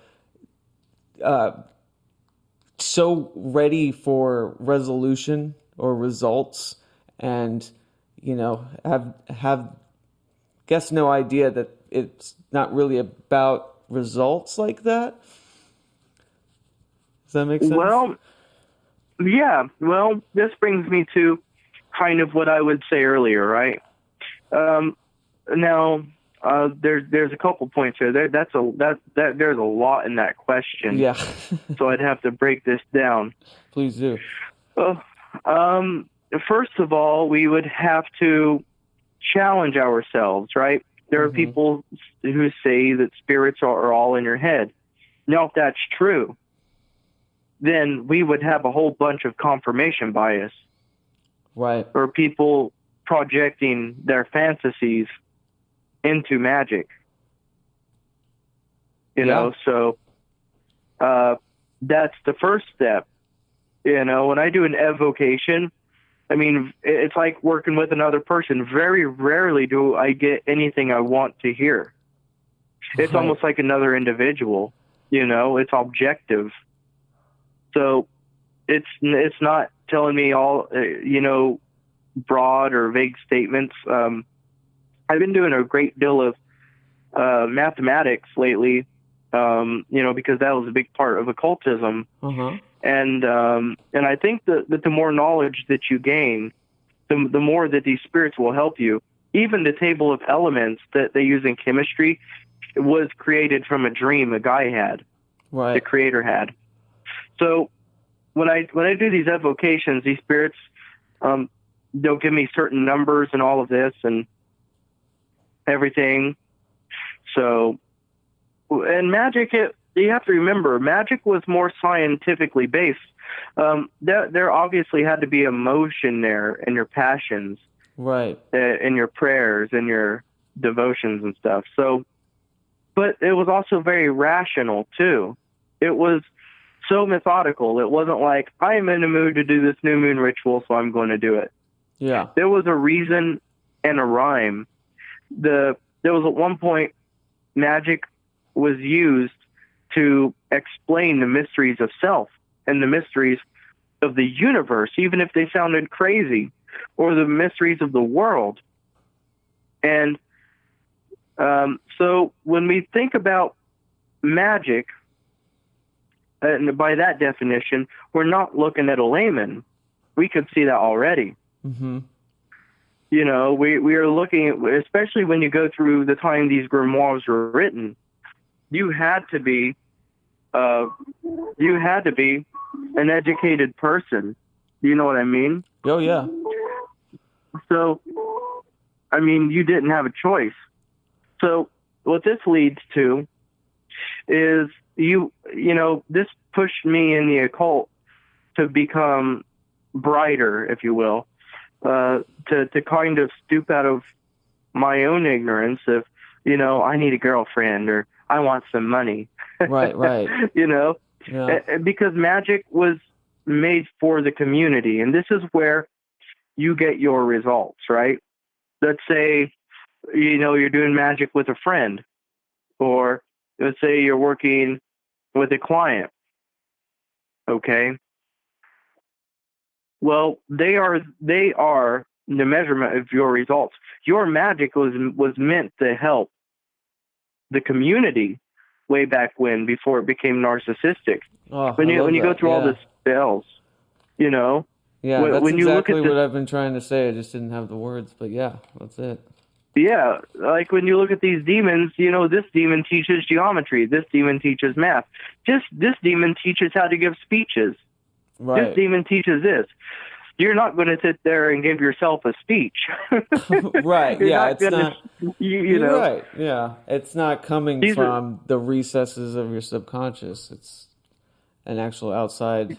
so ready for resolution or results, and have guess no idea that it's not really about results like that? Does that make sense? Well, yeah. Well, this brings me to kind of what I would say earlier, right? Now, there's a couple points here. There's a lot in that question. Yeah. So I'd have to break this down. Please do. First of all, we would have to challenge ourselves, right? There are people who say that spirits are all in your head. Now, if that's true, then we would have a whole bunch of confirmation bias. Right. Or people projecting their fantasies into magic. So that's the first step. When I do an evocation, I mean, it's like working with another person. Very rarely do I get anything I want to hear. It's Right. almost like another individual, it's objective. So it's not telling me all, broad or vague statements. I've been doing a great deal of mathematics lately, because that was a big part of occultism. Uh-huh. And I think that the more knowledge that you gain, the more that these spirits will help you. Even the table of elements that they use in chemistry was created from a dream a guy had, Right. the creator had. So when I do these evocations, these spirits, they'll give me certain numbers and all of this and everything. So, and magic, you have to remember, magic was more scientifically based. There obviously had to be emotion there in your passions, Right. in your prayers, in your devotions and stuff. So, but it was also very rational too. It was so methodical. It wasn't like, I am in the mood to do this new moon ritual, so I'm going to do it. Yeah. There was a reason and a rhyme. There was at one point, magic was used to explain the mysteries of self and the mysteries of the universe, even if they sounded crazy, or the mysteries of the world. And so when we think about magic, and by that definition, we're not looking at a layman. We could see that already. Mm-hmm. We are looking at, especially when you go through the time these grimoires were written, you had to be an educated person. You know what I mean? Oh, yeah. So, I mean, you didn't have a choice. So what this leads to is this pushed me in the occult to become brighter, if you will, to kind of stoop out of my own ignorance of, I need a girlfriend or I want some money. Right. Yeah. Because magic was made for the community, and this is where you get your results, right? Let's say, you're doing magic with a friend, or let's say you're working with a client. Okay. Well, they are the measurement of your results. Your magic was meant to help the community way back when, before it became narcissistic. When you go through all the spells, Yeah, that's when you look exactly at what I've been trying to say. I just didn't have the words, but yeah, that's it. Yeah, like when you look at these demons, this demon teaches geometry, this demon teaches math, this demon teaches how to give speeches, Right. this demon teaches this. You're not going to sit there and give yourself a speech. Right, yeah, it's not... You're right, yeah. It's not coming from the recesses of your subconscious. It's an actual outside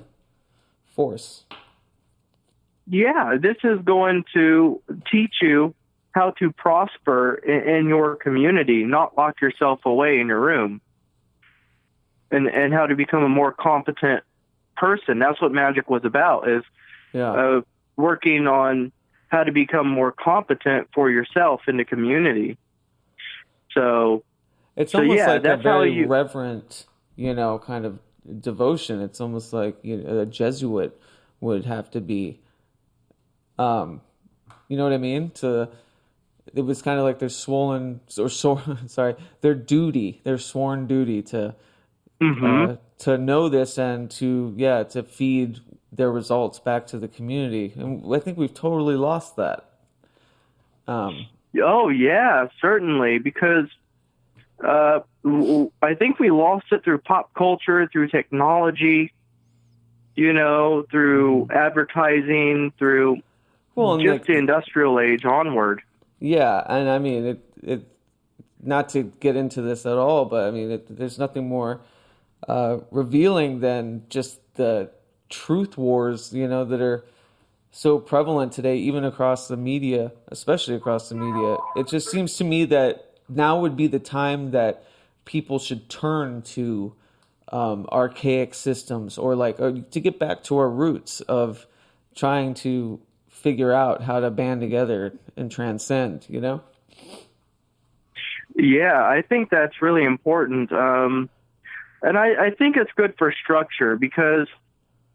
force. Yeah, this is going to teach you how to prosper in your community, not lock yourself away in your room, and how to become a more competent person. That's what magic was about, is working on how to become more competent for yourself in the community. So it's almost like that's a very reverent, kind of devotion. It's almost like a Jesuit would have to be, you know what I mean? It was kind of like their their duty, their sworn duty to know this and to feed their results back to the community. And I think we've totally lost that. Oh yeah, certainly, because I think we lost it through pop culture, through technology, through advertising, through just the industrial age onward. Yeah, and I mean, it not to get into this at all, but I mean, there's nothing more revealing than just the truth wars, that are so prevalent today, even across the media, especially across the media. It just seems to me that now would be the time that people should turn to archaic systems, or to get back to our roots of trying to figure out how to band together and transcend, you know? Yeah, I think that's really important. And I think it's good for structure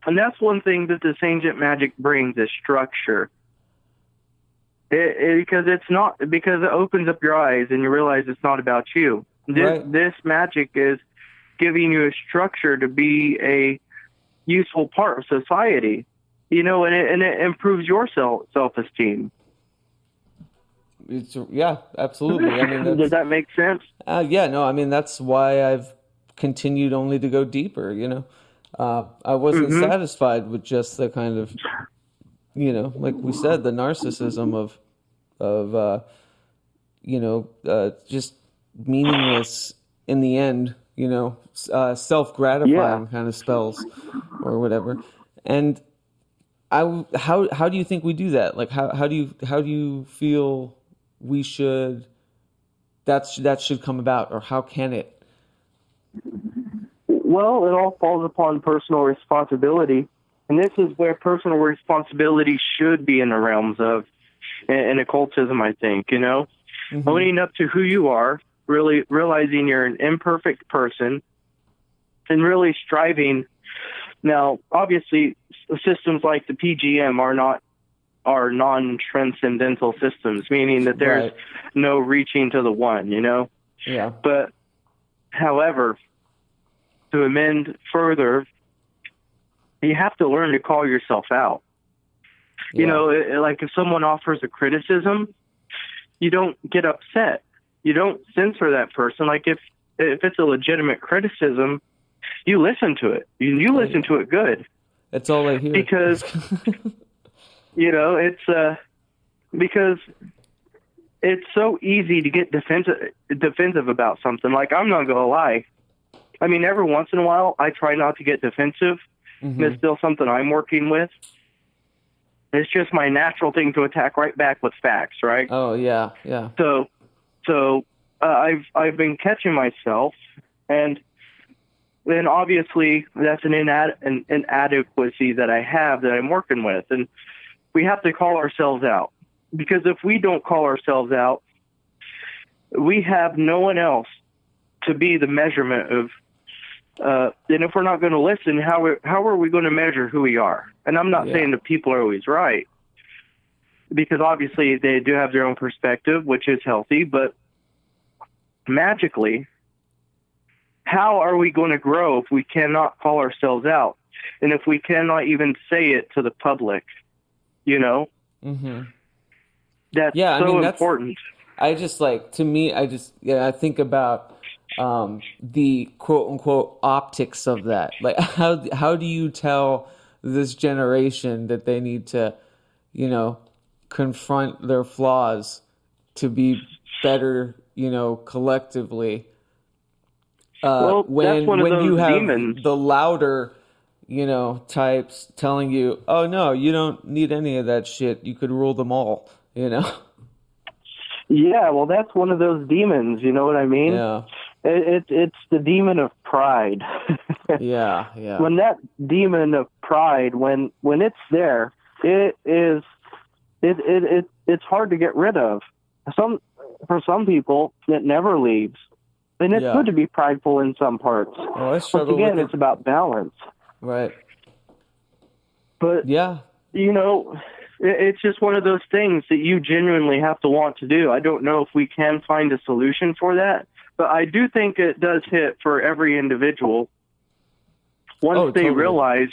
and that's one thing that this ancient magic brings is structure. Because it opens up your eyes and you realize it's not about you. This magic is giving you a structure to be a useful part of society, and it improves your self-esteem. Yeah, absolutely. I mean, does that make sense? Yeah, no, I mean, that's why I've continued only to go deeper, I wasn't satisfied with just the kind of, like we said, the narcissism of just meaningless in the end, self-gratifying kind of spells or whatever. And how do you think we do that? Like, how do you feel that should come about, or how can it? Well, it all falls upon personal responsibility. And this is where personal responsibility should be in the realms of in occultism, I think, owning up to who you are, really realizing you're an imperfect person, and really striving. Now, obviously, systems like the PGM are non-transcendental systems, meaning that there's no reaching to the one, Yeah. But, however, to amend further, you have to learn to call yourself out. Yeah. Like if someone offers a criticism, you don't get upset. You don't censor that person. Like if it's a legitimate criticism, you listen to it. You listen to it good. That's all I hear. Because, because it's so easy to get defensive about something. Like, I'm not going to lie. I mean, every once in a while, I try not to get defensive. It's still something I'm working with. It's just my natural thing to attack right back with facts, right? Oh, yeah, yeah. So I've been catching myself, and then obviously that's an inadequacy that I have that I'm working with, and we have to call ourselves out, because if we don't call ourselves out, we have no one else to be the measurement of. And if we're not going to listen, how are we going to measure who we are? And I'm not saying that people are always right, because obviously they do have their own perspective, which is healthy, but magically, how are we going to grow if we cannot call ourselves out? And if we cannot even say it to the public, That's important. I just I think about the quote unquote optics of that. Like, how do you tell this generation that they need to, confront their flaws to be better, collectively? When that's one of those you have demons. The louder, types telling you, oh no, you don't need any of that shit. You could rule them all, Yeah, well, that's one of those demons. You know what I mean? Yeah. It's the demon of pride. Yeah. When that demon of pride, when it's there, it's hard to get rid of. For some people, it never leaves, and it's good to be prideful in some parts. Well, I struggle Once again, with it's about balance. Right. But it's just one of those things that you genuinely have to want to do. I don't know if we can find a solution for that, but I do think it does hit for every individual. Once they realize,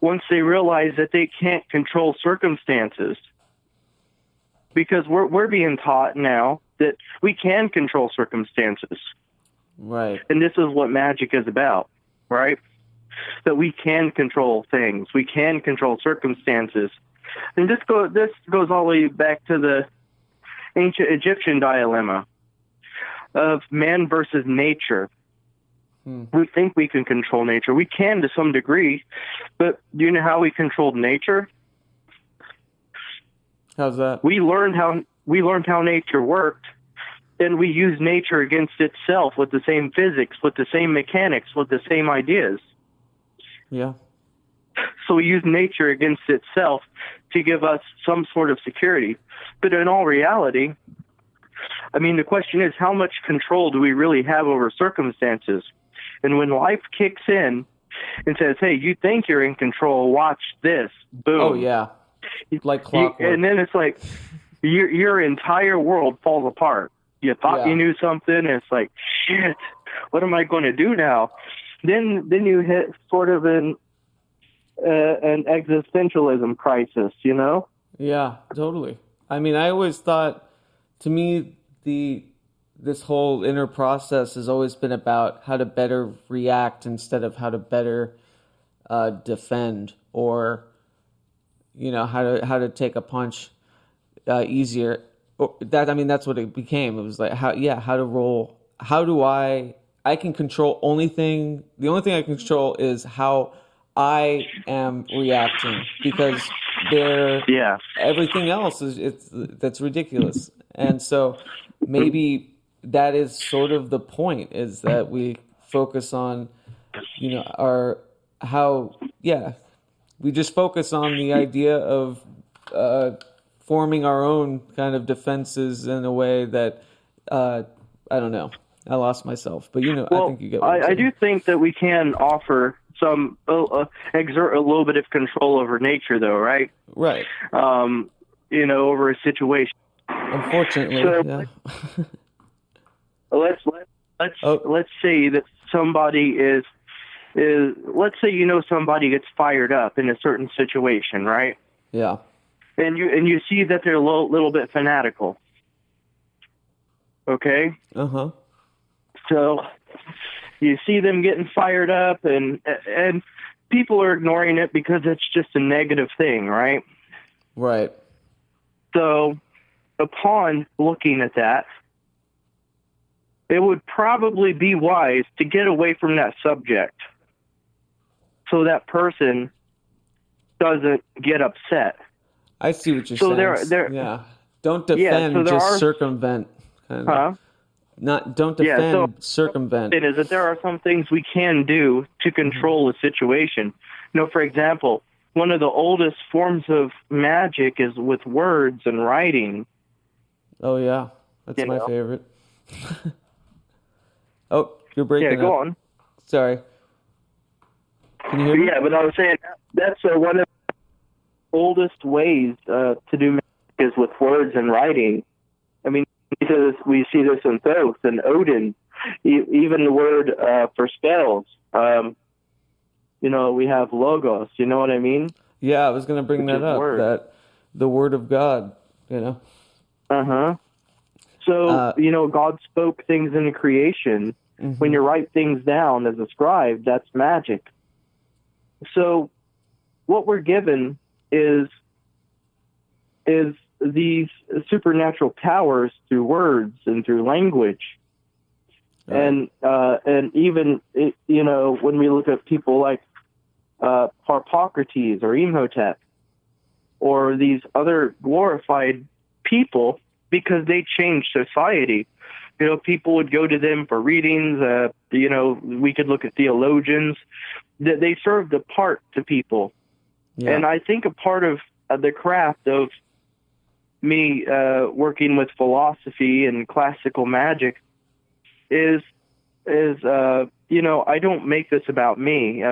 once they realize that they can't control circumstances, because we're being taught now that we can control circumstances. Right. And this is what magic is about, right? That we can control things. We can control circumstances. And this goes all the way back to the ancient Egyptian dilemma of man versus nature. We think we can control nature. We can to some degree, but do you know how we controlled nature? How's that? We learned how nature worked, and we used nature against itself with the same physics, with the same mechanics, with the same ideas. Yeah. So we use nature against itself to give us some sort of security. But in all reality, I mean, the question is, how much control do we really have over circumstances? And when life kicks in and says, hey, you think you're in control, watch this, boom. Oh, yeah. Like clockwork. And then it's like your entire world falls apart. You thought you knew something, and it's like, shit, what am I going to do now? Then you hit sort of an existentialism crisis, you know? Yeah, totally. I mean, I always thought, to me, this whole inner process has always been about how to better react instead of how to better defend, or how to take a punch easier. That's what it became. It was like how to roll. How do I can control the only thing I can control is how I am reacting, because everything else that's ridiculous. And so maybe that is sort of the point, is that we focus on, we just focus on the idea of forming our own kind of defenses in a way that, I don't know. I lost myself, but I think you get what I'm saying. I do think that we can offer some, exert a little bit of control over nature, though, right? Right. Over a situation. Unfortunately, so let's say that somebody is let's say somebody gets fired up in a certain situation, right? Yeah. And you see that they're a little bit fanatical. Okay? Uh-huh. So you see them getting fired up, and people are ignoring it because it's just a negative thing, right? Right. So upon looking at that, it would probably be wise to get away from that subject so that person doesn't get upset. I see what you're saying. Don't defend, just circumvent. Don't defend, circumvent. It is that there are some things we can do to control a situation. For example, one of the oldest forms of magic is with words and writing. Oh, yeah. That's my favorite. Oh, you're breaking up. Yeah, go on. Sorry. Can you hear me? Yeah, but I was saying that's one of the oldest ways to do magic is with words and writing. I mean, we see this in Thoth and Odin, even the word for spells. We have logos. You know what I mean? Yeah, I was going to bring that up. That the word of God. Uh-huh. So, God spoke things into creation. Mm-hmm. When you write things down as a scribe, that's magic. So what we're given is these supernatural powers through words and through language. Right. And even, when we look at people like Harpocrates or Imhotep or these other glorified people, because they changed society. People would go to them for readings. We could look at theologians. They served a part to people. Yeah. And I think a part of the craft of me working with philosophy and classical magic is I don't make this about me.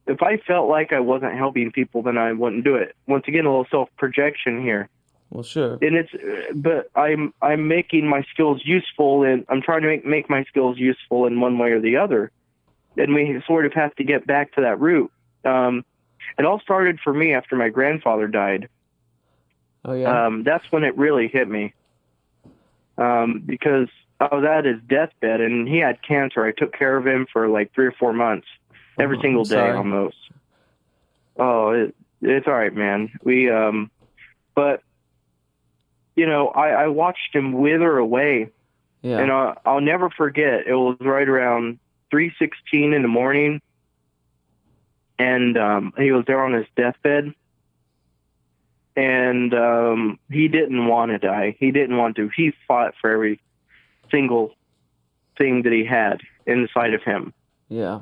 If I felt like I wasn't helping people, then I wouldn't do it. Once again, a little self-projection here. Well, sure. And but I'm making my skills useful, and I'm trying to make my skills useful in one way or the other. And we sort of have to get back to that root. It all started for me after my grandfather died. Oh, yeah. That's when it really hit me. Because I was at his deathbed, and he had cancer. I took care of him for like 3 or 4 months, every single day almost. Oh, it's all right, man. But I watched him wither away. Yeah. And I'll never forget. It was right around 3:16 in the morning, and he was there on his deathbed. And he didn't want to die. He didn't want to. He fought for every single thing that he had inside of him. Yeah.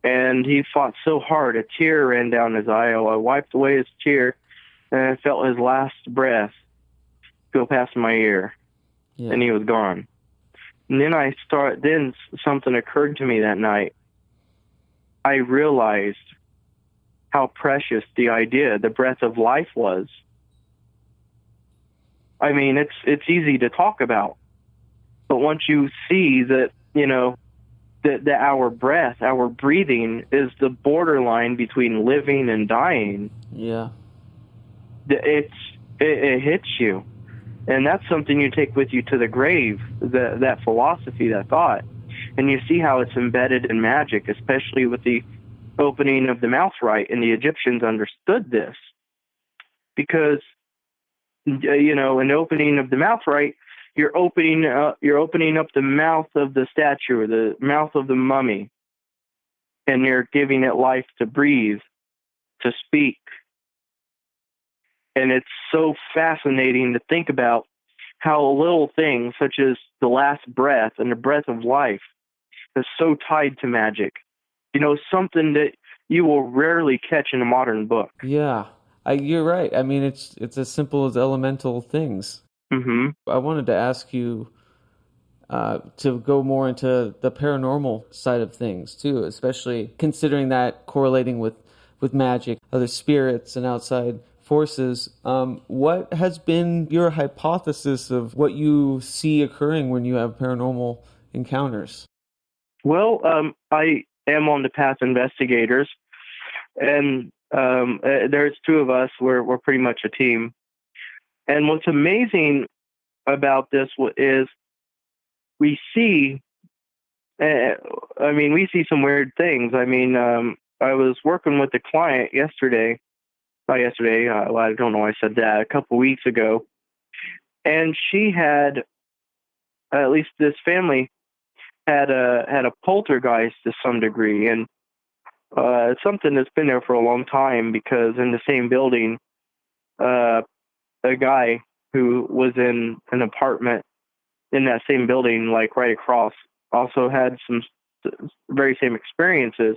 And he fought so hard, a tear ran down his eye. I wiped away his tear, and I felt his last breath go past my ear, and he was gone. And then something occurred to me that night. I realized how precious the breath of life was. I mean, it's easy to talk about, but once you see that, that our breath, our breathing is the borderline between living and dying. Yeah. It hits you. And that's something you take with you to the grave, that philosophy, that thought. And you see how it's embedded in magic, especially with the opening of the mouth rite. And the Egyptians understood this because, an opening of the mouth rite, you're opening up the mouth of the statue, or the mouth of the mummy, and you're giving it life to breathe, to speak. And it's so fascinating to think about how little things such as the last breath and the breath of life is so tied to magic. Something that you will rarely catch in a modern book. Yeah, you're right. I mean, it's as simple as elemental things. Mm-hmm. I wanted to ask you to go more into the paranormal side of things too, especially considering that correlating with magic, other spirits, and outside forces. What has been your hypothesis of what you see occurring when you have paranormal encounters? Well, I am on the path investigators, and there's two of us. We're pretty much a team. And what's amazing about this is we see some weird things. I mean, I was working with a client I don't know why I said that, a couple weeks ago. And she had, at least this family, had a poltergeist to some degree. And it's something that's been there for a long time, because in the same building, a guy who was in an apartment in that same building, like right across, also had some very same experiences.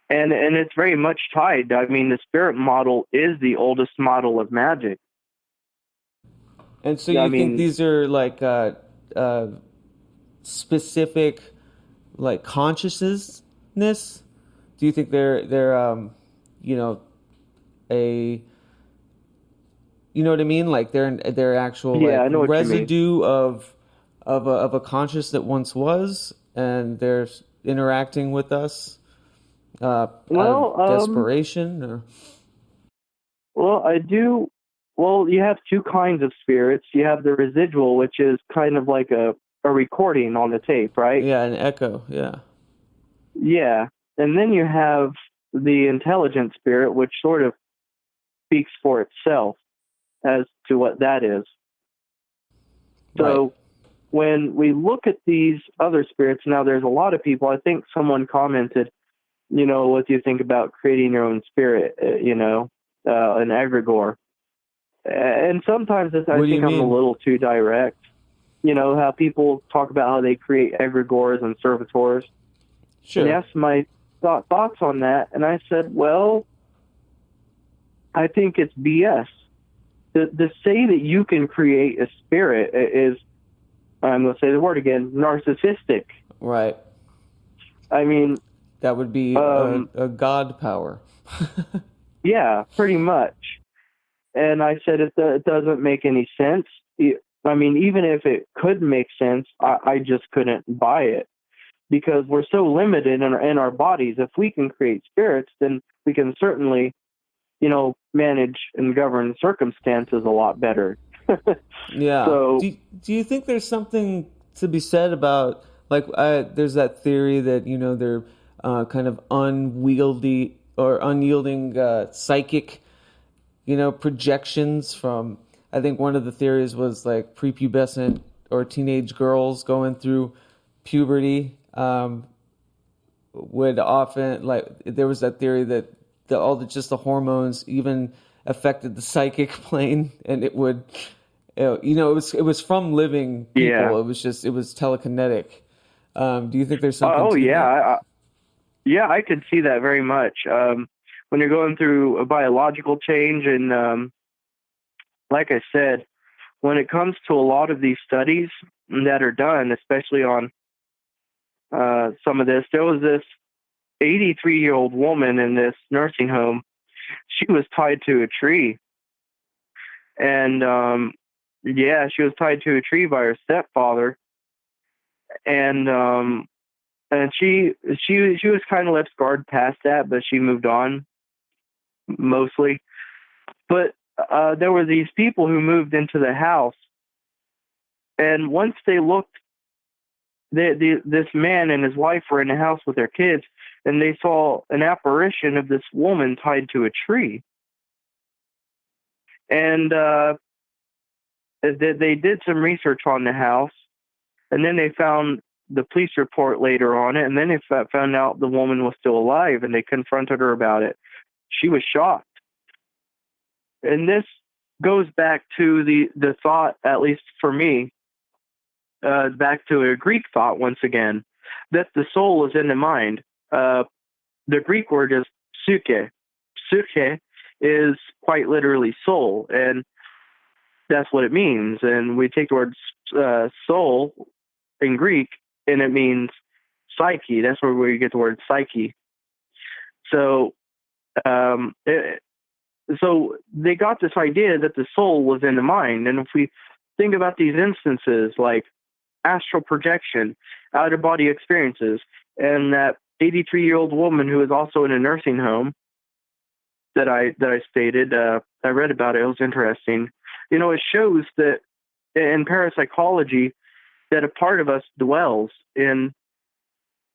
And it's very much tied. I mean, the spirit model is the oldest model of magic. And so you think these are like specific, like, consciousness? Do you think they're you know what I mean? Like they're actual residue of a conscious that once was, and they're interacting with us. Desperation, or? Well, I do. Well, you have two kinds of spirits. You have the residual, which is kind of like a recording on the tape, right? Yeah, an echo. Yeah. Yeah, and then you have the intelligent spirit, which sort of speaks for itself as to what that is. So when we look at these other spirits, now there's a lot of people. I think someone commented, what do you think about creating your own spirit, an egregore? And sometimes I think I'm a little too direct. How people talk about how they create egregores and servitors. Sure. And asked my thoughts on that, and I said, well, I think it's BS. To say that you can create a spirit is, I'm going to say the word again, narcissistic. Right. I mean, that would be a god power. Yeah, pretty much. And I said it doesn't make any sense. I mean, even if it could make sense, I just couldn't buy it, because we're so limited in our bodies. If we can create spirits, then we can certainly, manage and govern circumstances a lot better. Yeah. So, do you think there's something to be said about, like, there's that theory that, they're kind of unwieldy or unyielding psychic, projections from, I think one of the theories was like prepubescent or teenage girls going through puberty would often, like, there was that theory that just the hormones even affected the psychic plane, and it would, it was from living people. Yeah. It was telekinetic. Do you think there's something? Oh, to yeah. Yeah, I could see that very much. When you're going through a biological change, and like I said, when it comes to a lot of these studies that are done, especially on some of this, there was this 83-year-old woman in this nursing home. She was tied to a tree, and yeah, she was tied to a tree by her stepfather, and she was kind of left scarred past that, but she moved on mostly. But there were these people who moved into the house, and once they looked, this man and his wife were in the house with their kids, and they saw an apparition of this woman tied to a tree. And they did some research on the house, and then they found the police report later on it, and then they found out the woman was still alive, and they confronted her about it. She was shocked. And this goes back to the thought, at least for me, back to a Greek thought once again, that the soul is in the mind. The Greek word is psyche. Psyche is quite literally soul, and that's what it means. And we take the word soul in Greek, and it means psyche. That's where we get the word psyche. So, so they got this idea that the soul was in the mind. And if we think about these instances like astral projection, out-of-body experiences, and that 83-year-old woman who is also in a nursing home that I stated, I read about it. It was interesting. You know, it shows that in parapsychology that a part of us dwells in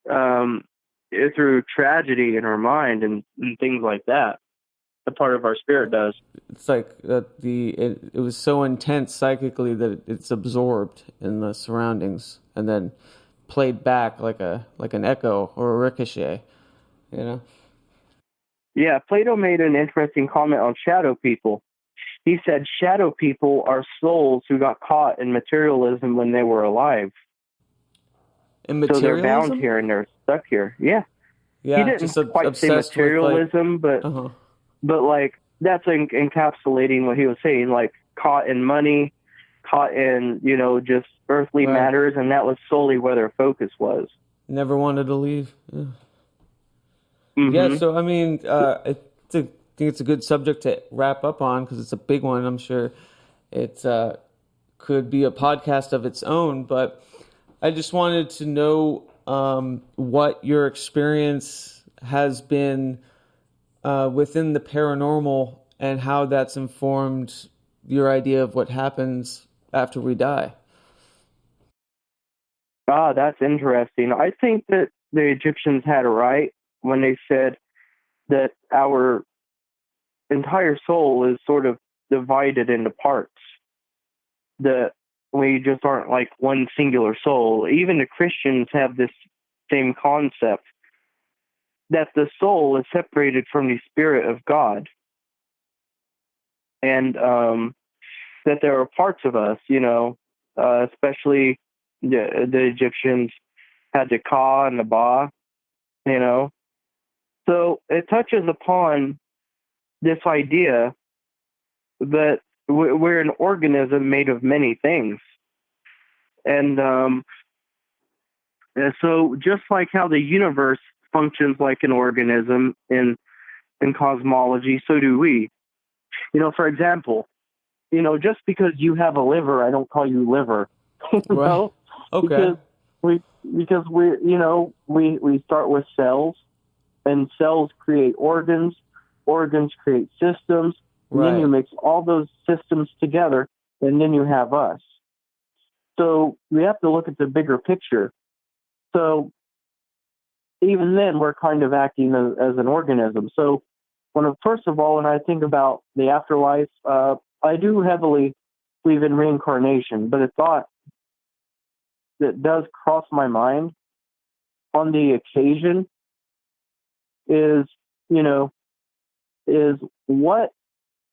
through tragedy in our mind and things like that. A part of our spirit does. It's like that it was so intense psychically that it's absorbed in the surroundings and then played back like an echo or a ricochet, you know? Yeah, Plato made an interesting comment on shadow people. He said shadow people are souls who got caught in materialism when they were alive. In materialism? So they're bound here and they're stuck here. Yeah. Yeah, He didn't just quite say materialism, with, but like that's encapsulating what he was saying, like caught in money, caught in, you know, just earthly matters, and that was solely where their focus was. Never wanted to leave. Yeah. Mm-hmm. Yeah, so I mean, I think it's a good subject to wrap up on because it's a big one. I'm sure it could be a podcast of its own, but I just wanted to know what your experience has been within the paranormal and how that's informed your idea of what happens after we die. Ah, that's interesting. I think that the Egyptians had it right when they said that our entire soul is sort of divided into parts. That we just aren't like one singular soul. Even the Christians have this same concept that the soul is separated from the spirit of God. And that there are parts of us, you know, especially the Egyptians had the Ka and the Ba, you know. So it touches upon this idea that we're an organism made of many things. And so just like how the universe functions like an organism in cosmology, so do we. You know, for example, you know, just because you have a liver, I don't call you liver. You know? Okay. Because we you know, we start with cells, and cells create organs create systems, and then you mix all those systems together, and then you have us. So we have to look at the bigger picture. So even then, we're kind of acting as an organism. So first of all, when I think about the afterlife, I do heavily believe in reincarnation, but a thought that does cross my mind on the occasion is, you know, is what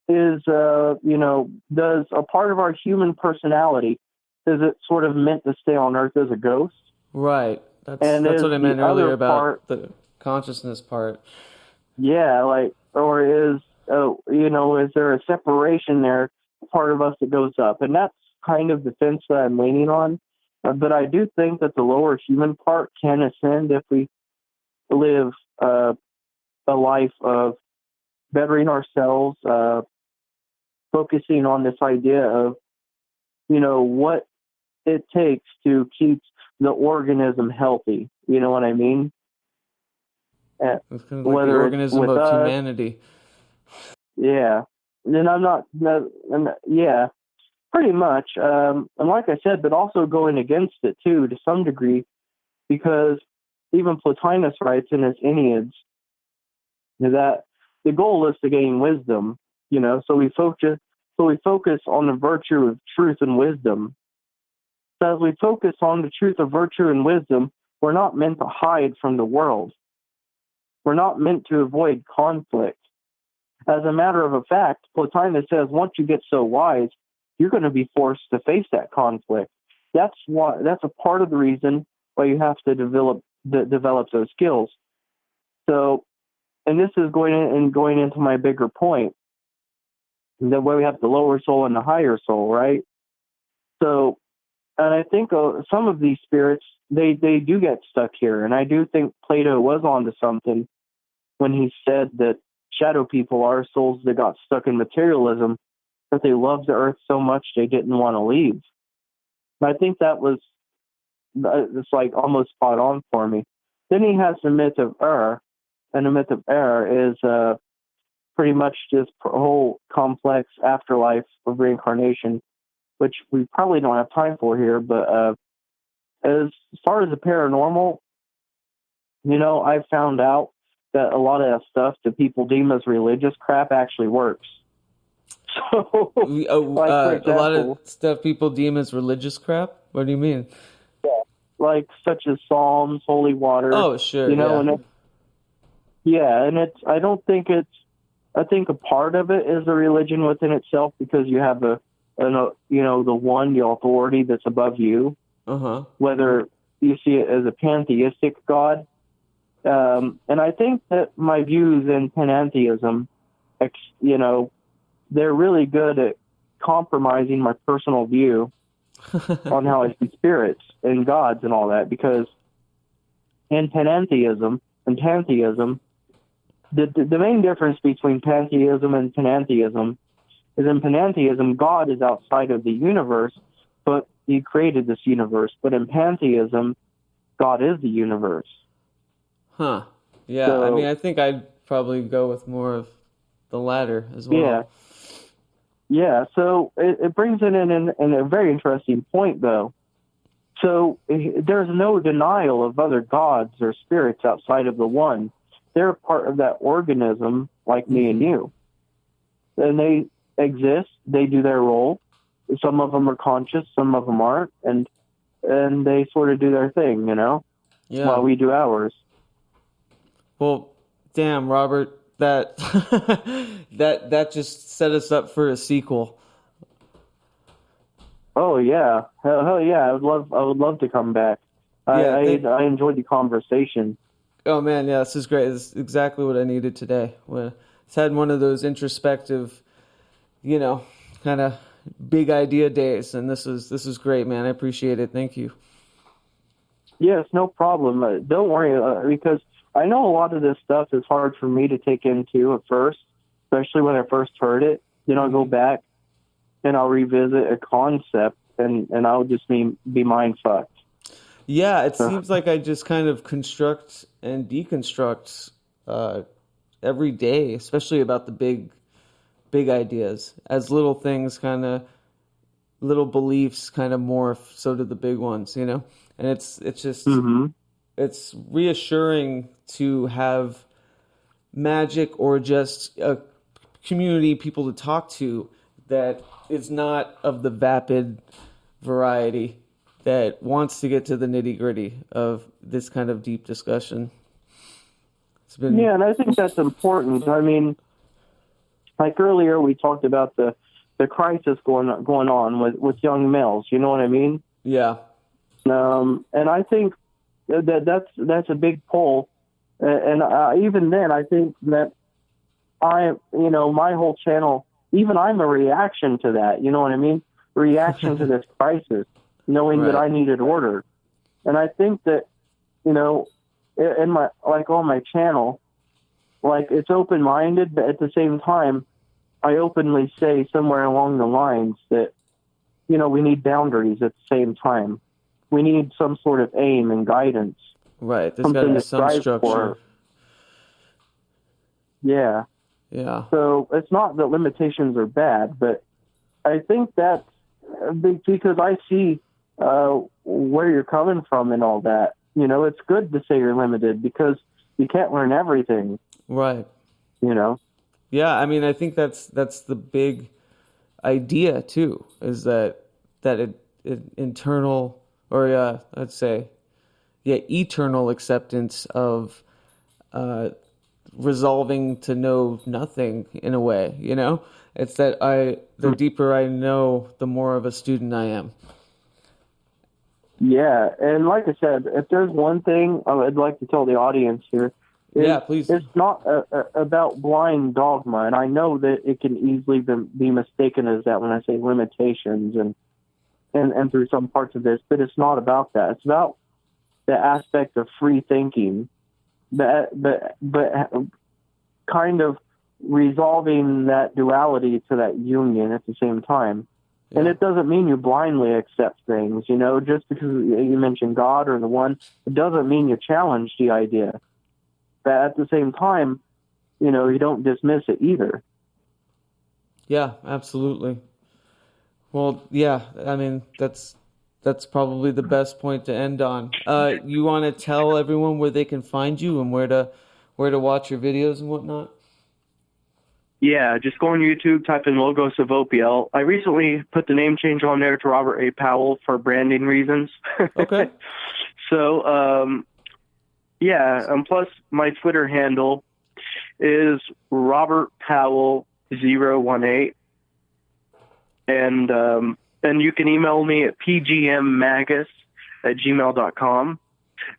is, you know, does a part of our human personality, is it sort of meant to stay on Earth as a ghost? Right. That's what I meant earlier about the consciousness part. Yeah, like, or is is there a separation there, part of us that goes up? And that's kind of the fence that I'm leaning on. But I do think that the lower human part can ascend if we live a life of bettering ourselves, focusing on this idea of, what it takes to keep the organism healthy. You know what I mean? It's kind of like the organism of humanity. Yeah. And I'm not, yeah, pretty much. And like I said, but also going against it too, to some degree, because even Plotinus writes in his Enneads that the goal is to gain wisdom, so we focus on the virtue of truth and wisdom. So as we focus on the truth of virtue and wisdom, we're not meant to hide from the world. We're not meant to avoid conflict. As a matter of fact, Plotinus says once you get so wise, you're going to be forced to face that conflict. That's a part of the reason why you have to develop those skills. So, and this is going into my bigger point, that where we have the lower soul and the higher soul, right? So, and I think some of these spirits, they do get stuck here. And I do think Plato was onto something when he said that shadow people are souls that got stuck in materialism, that they loved the earth so much they didn't want to leave. And I think it's like almost spot on for me. Then he has the myth of error, and the myth of error is pretty much this whole complex afterlife of reincarnation, which we probably don't have time for here. But as far as the paranormal, I found out that a lot of that stuff that people deem as religious crap actually works. So, for example, a lot of stuff people deem as religious crap? What do you mean? Yeah, like such as Psalms, holy water. Oh, sure. And I think a part of it is a religion within itself, because you have the authority that's above you. Uh-huh. Whether you see it as a pantheistic God. And I think that my views in panentheism, they're really good at compromising my personal view on how I see spirits and gods and all that, because in panentheism and pantheism, the main difference between pantheism and panentheism is in panentheism, God is outside of the universe, but he created this universe. But in pantheism, God is the universe. Huh. Yeah, so, I think I'd probably go with more of the latter as well. Yeah. Yeah, so it brings it in a very interesting point, though. So there's no denial of other gods or spirits outside of the one. They're part of that organism, like me and you. And they exist. They do their role. Some of them are conscious, some of them aren't, and they sort of do their thing, while we do ours. Well, damn, Robert, that that just set us up for a sequel. Oh yeah, hell yeah! I would love to come back. I enjoyed the conversation. Oh man, yeah, this is great. This is exactly what I needed today. It's had one of those introspective, kind of big idea days, and this is great, man. I appreciate it. Thank you. Yes, no problem. Don't worry, because I know a lot of this stuff is hard for me to take into at first, especially when I first heard it. Then I'll go back and I'll revisit a concept, and I'll just be mind fucked. Yeah, it seems like I just kind of construct and deconstruct every day, especially about the big ideas, as little things little beliefs kind of morph, so do the big ones, And it's just, it's reassuring to have magic or just a community, people to talk to that is not of the vapid variety, that wants to get to the nitty-gritty of this kind of deep discussion. Yeah, and I think that's important. I mean, like earlier we talked about the crisis going on with young males. You know what I mean? Yeah. And I think that's a big pull And even then, I think that my whole channel, even I'm a reaction to that. You know what I mean? Reaction to this crisis, knowing that I needed order. And I think that, in on my channel, like, it's open-minded, but at the same time, I openly say somewhere along the lines that, we need boundaries at the same time. We need some sort of aim and guidance. Right. There's got to be some structure. Yeah. Yeah. So it's not that limitations are bad, but I think that's because I see where you're coming from and all that. It's good to say you're limited because you can't learn everything. Right. Yeah, I mean, I think that's the big idea too, is that internal, or let's say, eternal acceptance of resolving to know nothing in a way. It's that the deeper I know, the more of a student I am. Yeah, and like I said, if there's one thing I'd like to tell the audience here, please. It's not about blind dogma, and I know that it can easily be mistaken as that when I say limitations and through some parts of this, but it's not about that. It's about the aspect of free thinking, but kind of resolving that duality to that union at the same time. Yeah. And it doesn't mean you blindly accept things, just because you mention God or the one, it doesn't mean you challenge the idea. But at the same time, you don't dismiss it either. Yeah, absolutely. Well, yeah, I mean, that's probably the best point to end on. You want to tell everyone where they can find you and where to watch your videos and whatnot? Yeah, just go on YouTube, type in LOGOS of Ophiel. I recently put the name change on there to Robert A. Powell for branding reasons. Okay. So, plus my Twitter handle is Robert Powell 018. And you can email me at pgmmagus@gmail.com,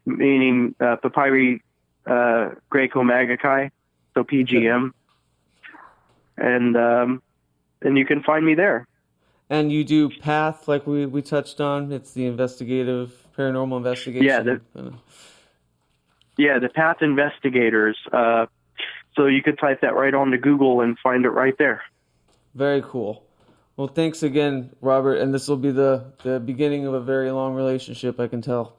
meaning papyri Greco-Magici, so PGM. And you can find me there. And you do PATH, like we touched on. It's the investigative, paranormal investigation. The PATH investigators. So you could type that right onto Google and find it right there. Very cool. Well, thanks again, Robert. And this will be the beginning of a very long relationship, I can tell.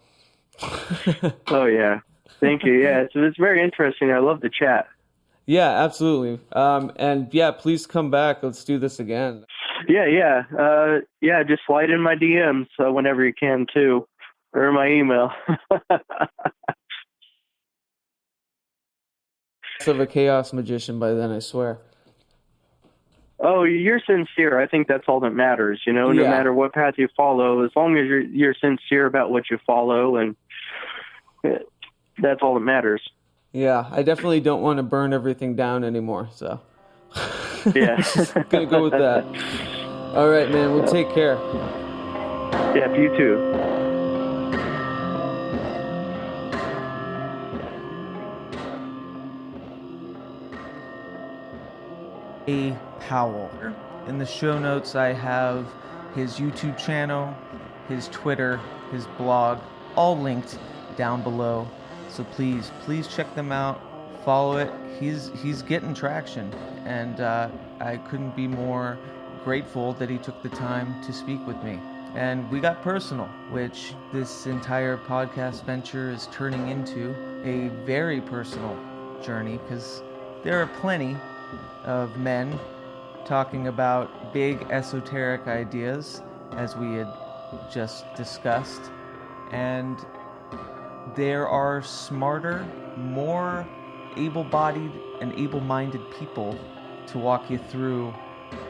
Oh, yeah. Thank you. Yeah, it's very interesting. I love the chat. Yeah, absolutely. And please come back. Let's do this again. Yeah. Just slide in my DMs whenever you can too, or my email. Of a chaos magician by then, I swear. Oh, you're sincere. I think that's all that matters. No matter what path you follow, as long as you're sincere about what you follow, and that's all that matters. Yeah, I definitely don't want to burn everything down anymore, so. Yeah. Gonna go with that. All right, man, we'll take care. Yeah, you too. A. Powell. In the show notes, I have his YouTube channel, his Twitter, his blog, all linked down below. So please check them out. Follow it. He's getting traction, and I couldn't be more grateful that he took the time to speak with me. And we got personal, which this entire podcast venture is turning into a very personal journey, because there are plenty of men talking about big esoteric ideas, as we had just discussed, and there are smarter, more able-bodied and able-minded people to walk you through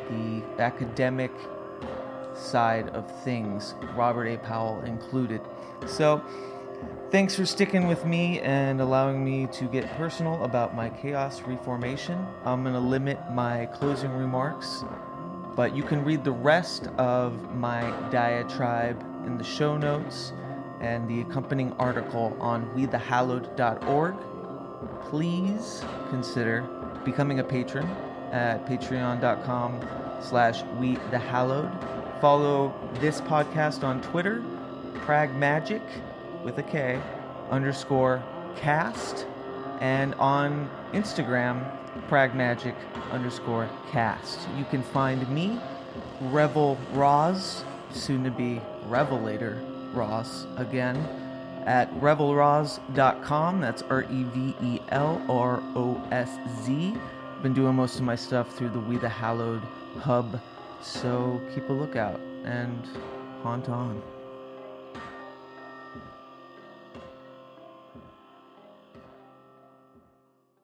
the academic side of things, Robert A. Powell included. So, thanks for sticking with me and allowing me to get personal about my chaos reformation. I'm going to limit my closing remarks, but you can read the rest of my diatribe in the show notes and the accompanying article on wethehallowed.org. please consider becoming a patron at patreon.com/WeTheHallowed. Follow this podcast on Twitter, Pragmagick with a K _cast, and on Instagram, Pragmagick_cast. You can find me, Revel Roz, soon to be Revelator Roz again, at revelroz.com. That's RevelRosz. Been doing most of my stuff through the We the Hallowed hub, so keep a lookout and haunt on.